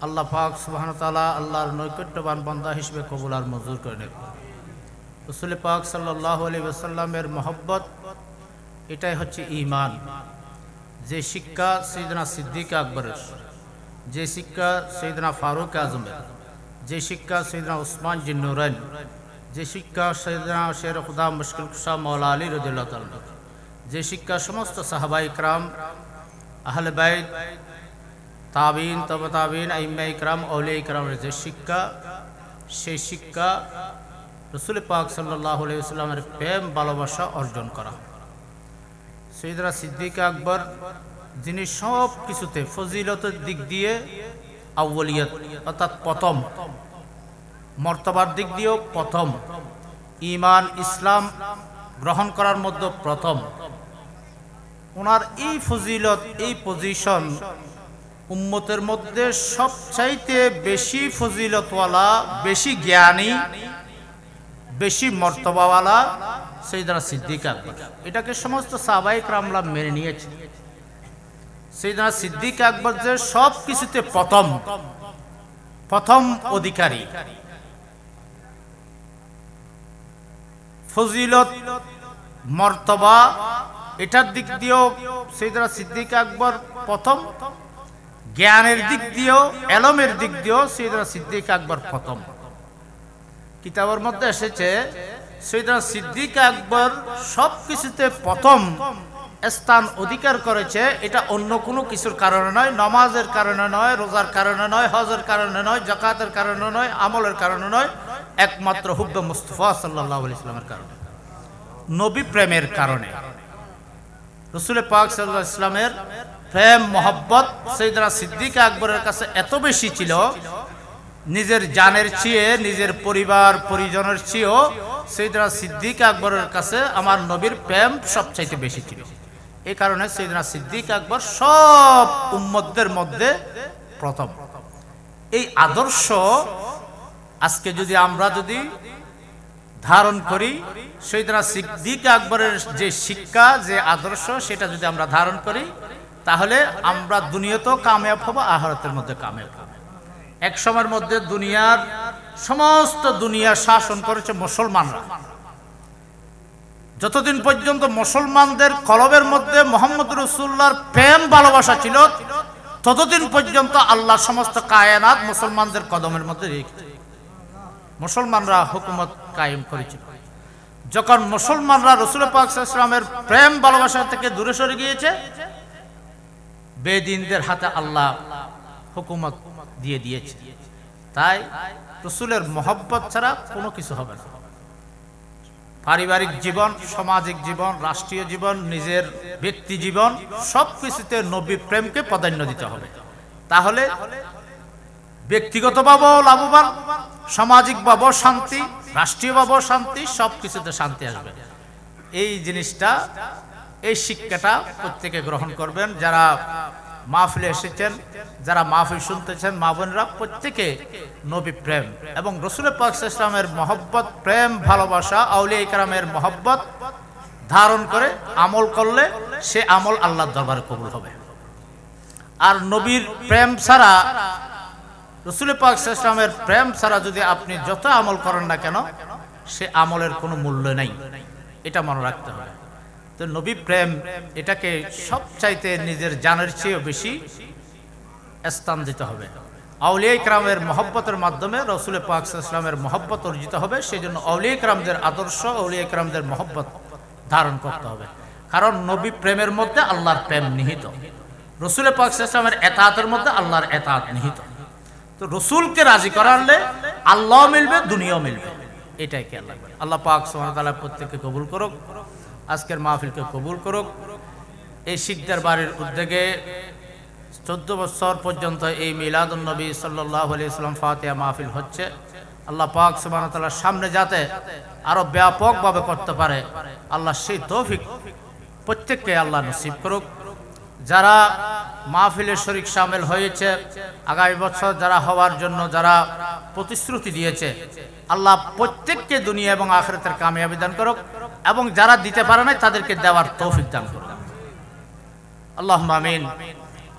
আল্লাহ পাক সুবহানাহু ওয়া তাআলা আল্লাহর নৈকট্যবান বান্দা হিসেবে কবুল আর মঞ্জুর করে নেন। রাসূল পাক সাল্লাল্লাহু আলাইহি ওয়াসাল্লামের মহব্বত, এটাই হচ্ছে ঈমান। যে শিক্ষা সাইয়েদনা সিদ্দিক আকবরের, যে শিক্ষা সাইয়েদনা ফারুক আজমের, যে শিক্ষা সাইয়েদনা উসমান জিন্নুরাইন, যে শিক্ষা সাইয়েদনা শের খুদা মুশকিল কুশা মাওলা আলী রাদিয়াল্লাহু তাআলা, যে শিক্ষা সমস্ত সাহাবা ইকরাম, আহলে বাইত, তাবিন, তবে তাবিন, আইম্মা ইকরাম, আউলিয়া ইকরামের যে শিক্ষা, সেই শিক্ষা রাসূল পাক সাল্লাল্লাহু আলাইহি ওয়াসাল্লামের প্রেম ভালোবাসা অর্জন করা। সাইয়েদনা সিদ্দিক আকবর, যিনি সব কিছুতে ফজিলতের দিক দিয়ে আউয়ালিয়াত অর্থাৎ প্রথম, মর্তবার দিক দিয়েও প্রথম, ঈমান ইসলাম গ্রহণ করার মধ্যে প্রথম। ওনার এই ফজিলত, এই পজিশন উম্মতের মধ্যে সবচাইতে বেশি ফজিলতওয়ালা, বেশি জ্ঞানী, বেশি মর্তবাওয়ালা সাইয়েদনা সিদ্দিক আকবর। এটাকে সমস্ত সাহাবায়ে কেরামরা মেনে নিয়েছে। সাইয়েদনা সিদ্দিক আকবর যে সব কিছুতে প্রথম, প্রথম অধিকারী, ফজিলত মর্তবা এটার দিক দিয়েও সৈয়দনা সিদ্দিক আকবর প্রথম, জ্ঞানের দিক দিয়েও এলমের দিক দিয়েও সৈয়দনা সিদ্দিক আকবর প্রথম। কিতাবের মধ্যে এসেছে সৈয়দনা সিদ্দিক আকবর সব কিছুতে প্রথম স্থান অধিকার করেছে। এটা অন্য কোনো কিছুর কারণে নয়, নামাজের কারণে নয়, রোজার কারণে নয়, হজের কারণে নয়, যাকাতের কারণে নয়, আমলের কারণে নয়, একমাত্র হুব্বে মুস্তাফা সাল্লাল্লাহু আলাইহি ওয়াসাল্লামের কারণে, নবী প্রেমের কারণে। রাসূল পাক সাল্লাল্লাহু আলাইহি ওয়াসাল্লামের প্রেম মহব্বত সৈয়দনা সিদ্দিক আকবরের কাছে এত বেশি ছিল, নিজের জানের চেয়ে, নিজের পরিবার পরিজনের চেয়েও সৈয়দনা সিদ্দিক আকবরের কাছে আমার নবীর প্রেম সবচাইতে বেশি ছিল। এই কারণে সৈয়দনা সিদ্দিক আকবর সব উম্মতদের মধ্যে প্রথম। এই আদর্শ আজকে যদি আমরা ধারণ করি, সৈয়দনা সিদ্দিক আকবরের যে শিক্ষা, যে আদর্শ, সেটা যদি আমরা ধারণ করি, তাহলে আমরা দুনিয়াতেও কামিয়াব হব, আখিরাতের মধ্যে কামিয়াব হব। এক সময়ের মধ্যে দুনিয়ার সমস্ত দুনিয়া শাসন করেছে মুসলমানরা। যতদিন পর্যন্ত মুসলমানদের কলবের মধ্যে মুহাম্মদ রাসূলুল্লাহর প্রেম ভালোবাসা ছিল, ততদিন পর্যন্ত আল্লাহ সমস্ত কায়নাত মুসলমানদের কদমের মধ্যে রেখেছে। মুসলমানরা হুকুমত কায়েম করেছিল। যখন মুসলমানরা রাসূল পাক সাল্লাল্লাহু আলাইহি ওয়াসাল্লামের প্রেম ভালোবাসা থেকে দূরে সরে গিয়েছে, বেদিনদের হাতে আল্লাহ হুকুমত দিয়ে দিয়েছে। তাই রাসূলের মহব্বত ছাড়া কোনো কিছু হবে না। পারিবারিক জীবন, সামাজিক জীবন, রাষ্ট্রীয় জীবন, নিজের ব্যক্তি জীবন, সব কিছুতে নবী প্রেমকে প্রাধান্য দিতে হবে। তাহলে ব্যক্তিগতভাবেও লাভবান, সামাজিকভাবেও শান্তি, রাষ্ট্রীয়ভাবেও শান্তি, সব কিছুতে শান্তি আসবে। এই জিনিসটা, এই শিক্ষাটা প্রত্যেকে গ্রহণ করবেন। যারা মাহফিলে এসেছেন, যারা মাহফিল শুনতেছেন, মা বোনরা, প্রত্যেকে নবী প্রেম এবং রাসূল পাক সাল্লাল্লাহু আলাইহি ওয়াসাল্লামের মহব্বত, প্রেম, ভালোবাসা, আউলিয়া ইকরামের মহব্বত ধারণ করে আমল করলে সে আমল আল্লাহর দরবারে কবুল হবে। আর নবীর প্রেম ছাড়া, রাসূল পাক সাল্লাল্লাহু আলাইহি ওয়াসাল্লামের প্রেম ছাড়া যদি আপনি যত আমল করেন না কেন, সে আমলের কোনো মূল্য নেই। এটা মনে রাখতে হবে। তো নবী প্রেম এটাকে সবচাইতে নিজের জানের চেয়ে বেশি স্থান দিতে হবে। আউলিয়া ইকরামের মহব্বতের মাধ্যমে রাসূল পাক সাল্লাল্লাহু আলাইহি ওয়াসাল্লামের মহব্বত অর্জিত হবে। সেই জন্য আউলিয়া ইকরামদের আদর্শ, আউলিয়া ইকরামদের মহব্বত ধারণ করতে হবে। কারণ নবী প্রেমের মধ্যে আল্লাহর প্রেম নিহিত, রাসূল পাক সাল্লাল্লাহু আলাইহি ওয়াসাল্লামের এতাআতের মধ্যে আল্লাহর এতাআত নিহিত। তো রাসূলকে রাজি করালে আল্লাহ মিলবে, দুনিয়াও মিলবে। এটাই কি আল্লাহ। আল্লাহ পাক সুবহানাহু ওয়া তাআলা প্রত্যেককে কবুল করুক, আজকের মাহফিলকে কবুল করুক। এই শিকদার বাড়ির উদ্যোগে 14 বছর পর্যন্ত এই মিলাদুন নবী সাল্লাল্লাহু আলাইহি ওয়াসাল্লাম ফাতিহা মাহফিল হচ্ছে। আল্লাহ পাক সুবহানাহু ওয়া তাআলা সামনে যাতে আরো ব্যাপকভাবে করতে পারে, আল্লাহ সেই তৌফিক প্রত্যেককে আল্লাহ নসিব করুক। যারা মাহফিলের শরীক শামিল হয়েছে, আগামী বছর যারা হওয়ার জন্য যারা প্রতিশ্রুতি দিয়েছে, আল্লাহ প্রত্যেককে দুনিয়া এবং আখিরাতের কামিয়াবি দান করুক এবং যারা দিতে পারে না তাদেরকে দেওয়ার তৌফিক দান করুক। আল্লাহুম্মা আমিন।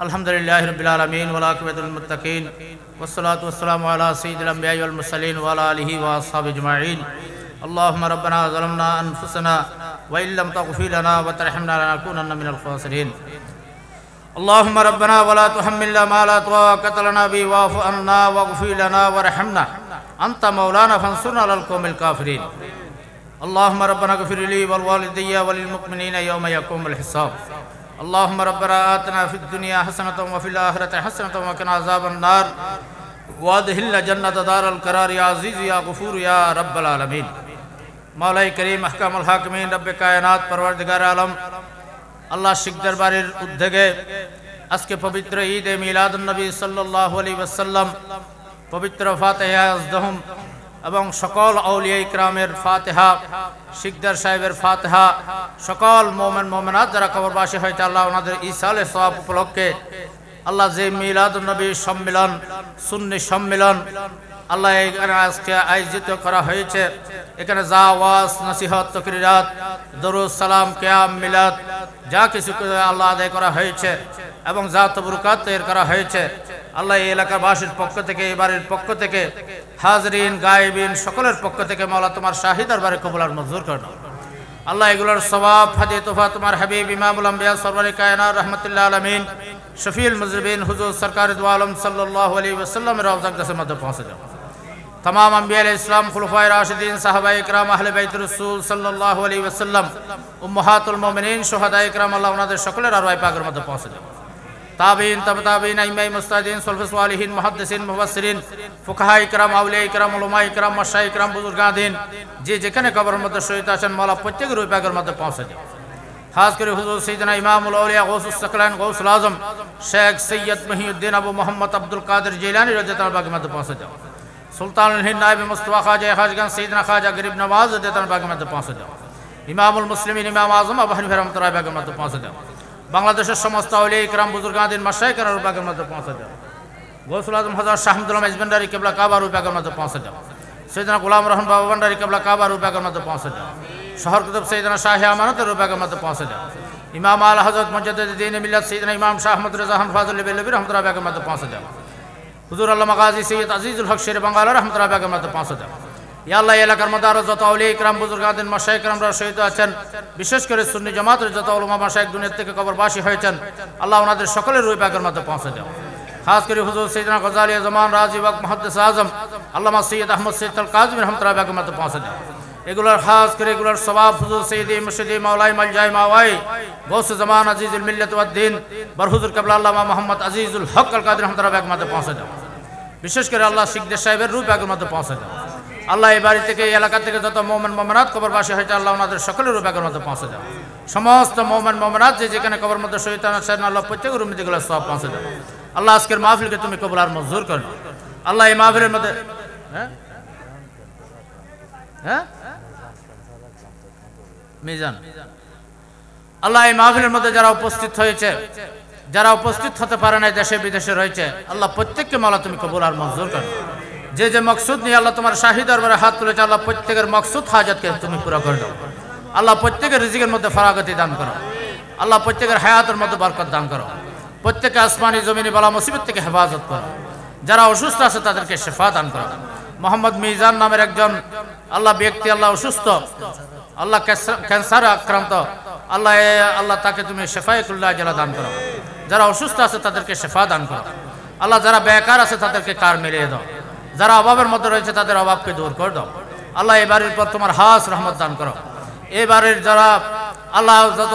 আলহামদুলিল্লাহি রাব্বিল আলামিন ওয়া আকিবাতুল মুত্তাকিন ওয়াসসালাতু ওয়াসসালামু আলা সাইয়্যিদিল আমবিয়াই ওয়াল মুরসালিন ওয়া আলা আলিহি ওয়া আসহাবিহি আজমাইন। আল্লাহুম্মা রাব্বানা যালামনা আনফুসানা ওয়া ইল্লাম তাগফির লানা ওয়া তারহামনা লানাকুনান্না মিনাল খাসিরিন। اللهم ربنا ولا تحملنا ما لا طاقة لنا به واعف عنا واغفر لنا وارحمنا أنت مولانا فانصرنا على القوم الكافرين. اللهم ربنا اغفر لي ولوالدي وللمؤمنين يوم يقوم الحساب. اللهم ربنا آتنا في الدنيا حسنة وفي الآخرة حسنة وقنا عذاب النار وادخلنا جنة دار القرار يا عزيز يا غفور يا رب العالمين. مولاي كريم أحكام الحاكمين رب कायनात परवरदिगार आलम, আল্লাহ শিকদার বাড়ির উদ্যোগে আজকে পবিত্র ঈদ এ মিলাদুন নবী সাল্লাল্লাহু আলাইহি ওয়াসাল্লাম, পবিত্র ফাতিহা আজদহুম এবং সকল আউলিয়া ইকরামের ফাতিহা, শিকদার সাহেবের ফাতিহা, সকল মুমিন মুমিনাত যারা কবরবাসী হয়েছে, আল্লাহ ওনাদের ইসালে সওয়াব উপলক্ষে আল্লাহ যে মিলাদুন নবী সম্মেলন, সুন্নি সম্মেলন আল্লাহ এখানে আজকে আয়োজিত করা হয়েছে, এখানে যা ওয়াজ, নসিহত, তাকরিরাত, দরুদ, সালাম, কিয়াম, মিলাদ যা কিছু আল্লাহ আদায় করা হয়েছে এবং যা তবরুকাত তৈরি করা হয়েছে, আল্লাহ এই এলাকাবাসীর পক্ষ থেকে, এবারের পক্ষ থেকে, হাজরিন গায়েবিন সকলের পক্ষ থেকে মাওলা তোমার শাহী দরবারে কবুল আর মঞ্জুর করে নাও। আল্লাহ এগুলোর সওয়াব হাদিয়া তোফা তোমার হাবিব ইমামুল আম্বিয়া সরওয়ারে কায়নাত রাহমাতুল্লাহ আলামিন শফিউল মুজরিবিন হুজুর সরকার দু আলম সাল্লাল্লাহু আলাইহি ওয়াসাল্লামের রওজা আকদাসের মধ্যে পৌঁছে দাও। तमाम अंबिया अलैहिस्सलाम खुलफाए राशिदीन साहबाए इकराम अहले बैत रसूल सल्लल्लाहु अलैहि वसल्लम उम्महातुल मोमिनीन शुहदाए इकराम अल्लाह उनाদের সকলের আরওয়ায়ে পাকের মধ্যে পৌঁছে দাও। ताबीन तब ताबीन इमाम मुस्तादीन सल्फ़ सालिहीन मुहद्दिसिन मुफस्सिरिन फुकाहा इकराम औलिया इकराम उलमा इकराम मशाइख इकराम बुजुर्गादीन যে যেখানে কবরের মধ্যে শহীদ আছেন মাওলা প্রত্যেকের রূহে পাকের মধ্যে পৌঁছে দাও। खास कर हुजूर सैयदना इमामुल औलिया गौसुस सकलाइन गौसुल आज़म शेख सैयद मुहीउद्दीन अबू मोहम्मद अब्दुल कादिर जिलानी रज़ियल्लाहु अन्हु के मध्य पहुंचे जाओ। सुल्तानुल हिंद नायब मुस्तफा ख्वाजा खाजगन सैयदना ख्वाजा गरीब नवाज रज़ियल्लाहु अन्हु के मध्य पहुंचे जाओ। इमामुल मुस्लिमीन इमाम आज़म अबू हनीफा रहमतुल्लाहि अलैहि के मध्य पहुंचे जाओ। बांग्लादेशेर समस्त औलिया इकराम बुजुर्गादीन मशाइखের রূহে পাকের মধ্যে পৌঁছে যাও। गौसुल आज़म हज़रत शाह अहमदुल्लाह मेजबंडारी किबला काबा রূহে পাকের মধ্যে পৌঁছে যাও। सैयदना गुलाम रहमान बाबा भंडारी किबला काबा রূহে পাকের মধ্যে পৌঁছে যাও। शहर कुतुब सैयदना शाह अमानत রূহে পাকের মধ্যে পৌঁছে যাও। इमाम आला हज़रत मुजद्दिद मिल्लत सैयदना इमाम शाह अहमद रज़ा खान फाज़िल बेलवी रहमतुल्लाहि अलैहि के मध्य पहुंचे जाओ। हुजूर अल्लामा गाजी सैयद अजीजुल हक शेर बंगाल रहमतुल्लाहि अलैहि के मध्य पहुंचे जाओ। या अल्लाह এলাকার মধ্যে আরো যত আউলিয়া ইকরাম বুজুর্গাদিন মাশায়েখ ইকরামরা শহীদ আছেন, বিশেষ করে সুন্নি জামাতের যত উলামা মাশায়েখ দুনিয়া থেকে কবরবাসী হয়েছেন, আল্লাহ ওনাদের সকলের রূহে পাকের মধ্যে পৌঁছে যাও। खास कर हुजूर सैयदना गजाली ज़मान राजी वक्त मुहद्दिस आज़म अल्लामा सैयद अहमद सैयद अल काज़िम रहमतुल्लाहि अलैहि के मध्य पहुंचे जाओ। एगुलर खास कर एगुलर सवाब हुजूर सैयदी मुर्शिदी मौलाई मलजाई मावाई गौस ज़मान अजीज़ुल मिल्लत वद्दीन बरहुजूर क़िबला अल्लामा मोहम्मद अजीज़ुल हक अल कादिर रहमतुल्लाहि अलैहि के मध्य पहुंचे যাও। বিশেষ করে আল্লাহ শিকদার সাহেবের রূহে পাকের মধ্যে পৌঁছে যাও। আল্লাহ এই বাড়ি থেকে এই এলাকা থেকে যত মুমিন মুমিনাত কবরবাসী হয়েছে আল্লাহ ওনাদের সকলের রূহে পাকের মধ্যে পৌঁছে যাও। সমস্ত মুমিন মুমিনাত যে যেখানে কবর মধ্যে শহীদ আছেন আল্লাহ প্রত্যেকের উম্মতিগুলো সওয়াব পৌঁছে যাও। আল্লাহ আজকের মাহফিলকে তুমি কবুল আর মঞ্জুর করো। আল্লাহ এই মাহফিলের মধ্যে মিজান আল্লাহ এই মাহফিলের মধ্যে যারা উপস্থিত হয়েছে, যারা উপস্থিত হতে পারে না দেশে বিদেশে রয়েছে, আল্লাহ প্রত্যেককে মাওলা তুমি কবুল আর মঞ্জুর করো। যে যে মকসুদ নিয়ে আল্লাহ তোমার শাহী দরবারে হাত তুলেছে আল্লাহ প্রত্যেকের মকসুদ হাজতকে তুমি পুরো করে দাও। আল্লাহ প্রত্যেকের রিজিকের মধ্যে ফারাগতি দান করো। আল্লাহ প্রত্যেকের হায়াতের মধ্যে বরকত দান করো। প্রত্যেককে আসমানি জমিনি বালা মুসিবত থেকে হেফাজত করো। যারা অসুস্থ আছে তাদেরকে শিফা দান করো। মোহাম্মদ মিজান নামের একজন আল্লাহ ব্যক্তি আল্লাহ অসুস্থ, আল্লাহ ক্যান্সারে আক্রান্ত, আল্লাহ তাকে তুমি শিফায়ে কুল্লি আজলা দান করো। যারা অসুস্থ আছে তাদেরকে শিফা দান করো। আল্লাহ যারা বেকার আছে তাদেরকে কার মিলিয়ে দাও। যারা অভাবের মধ্যে রয়েছে তাদের অভাবকে দূর করে দাও। আল্লাহ এই বাড়ির পর তোমার হাস রহমত দান করো। এই বাড়ির যারা আল্লাহ যত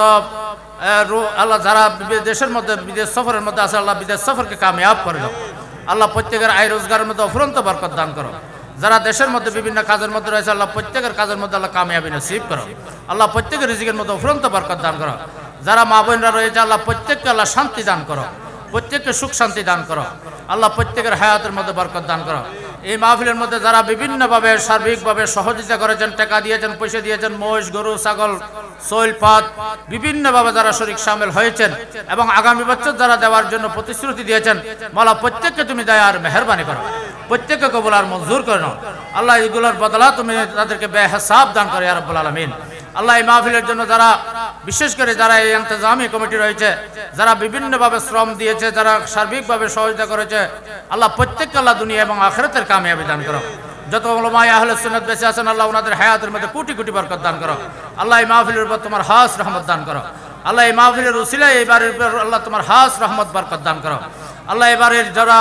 আল্লাহ যারা দেশের মধ্যে বিদেশ সফরের মধ্যে আছে আল্লাহ বিদেশ সফরকে কামিয়াব করে দাও। আল্লাহ প্রত্যেকের আয় রোজগারের মধ্যে অফুরন্ত বরকত দান করো। যারা দেশের মধ্যে বিভিন্ন কাজের মধ্যে রয়েছে আল্লাহ প্রত্যেকের কাজের মধ্যে আল্লাহ কামিয়াবি নসিব করো। আল্লাহ প্রত্যেকের রিজিকের মধ্যে অফুরন্ত বরকত দান করো। যারা মা বোনরা রয়েছে আল্লাহ প্রত্যেককে আল্লাহ শান্তি দান করো, প্রত্যেককে সুখ শান্তি দান করো। আল্লাহ প্রত্যেকের হায়াতের মধ্যে বরকত দান করো। এই মাহফিলের মধ্যে যারা বিভিন্নভাবে সার্বিকভাবে সহযোগিতা করেছেন, টাকা দিয়েছেন, পয়সা দিয়েছেন, মহিষ গরু ছাগল সোল পাত বিভিন্নভাবে যারা শরীক শামিল হয়েছেন এবং আগামী বছর যারা দেওয়ার জন্য প্রতিশ্রুতি দিয়েছেন মাওলা প্রত্যেককে তুমি দয়া আর মেহেরবানি করো। প্রত্যেককে কবুল আর মঞ্জুর করে নাও। আল্লাহ এগুলোর বদলা তুমি তাদেরকে বেহিসাব দান করো ইয়া রাব্বুল আলামিন। আল্লাহ এই মাহফিলের জন্য যারা বিশেষ করে যারা এই ইন্তজামি কমিটি রয়েছে, যারা বিভিন্নভাবে শ্রম দিয়েছে, যারা সার্বিকভাবে সহযোগিতা করেছে, আল্লাহ প্রত্যেককে আল্লাহ দুনিয়া এবং আখিরাতের কামিয়াবি দান করো। যত উলামায়ে আহলে সুন্নাত বেঁচে আছেন আল্লাহ ওনাদের হায়াতের মধ্যে কোটি কোটি বরকত দান করো। আল্লাহ এই মাহফিলের উপর তোমার হাস রহমত দান করো। আল্লাহ এই মাহফিলের উসিলায় এই বাড়ির উপর আল্লাহ তোমার হাস রহমত বরকত দান করো। আল্লাহ এবারের যারা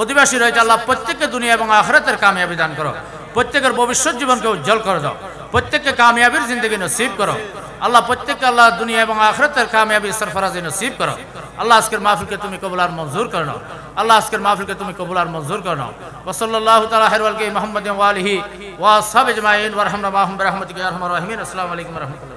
অধিবাসী রয়েছে আল্লাহ প্রত্যেককে দুনিয়া এবং আখিরাতের কামিয়াবি দান করো। প্রত্যেকের ভবিষ্যৎ জীবনকে উজ্জ্বল করে দাও। প্রত্যেককে কামিয়াবির জিন্দগি নসিব করো। আল্লাহ প্রত্যেককে আল্লাহ দুনিয়া এবং আখিরাতের কামিয়াবি সরফরাজি নসিব করো। আল্লাহ আজকের মাহফিলকে তুমি কবুল আর মঞ্জুর করে নাও। আল্লাহ আজকের মাহফিলকে তুমি কবুল আর মঞ্জুর করে নাও। ওয়া সাল্লাল্লাহু তাআলা আলা মুহাম্মাদিন ওয়া আলিহি ওয়া আসহাবিহি আজমাইন ওয়া রাহমানা মাহুম বিরহমাতিকা ইয়া আরহামার রাহিমিন। আসসালামু আলাইকুম ওয়া রাহমাতুল্লাহ।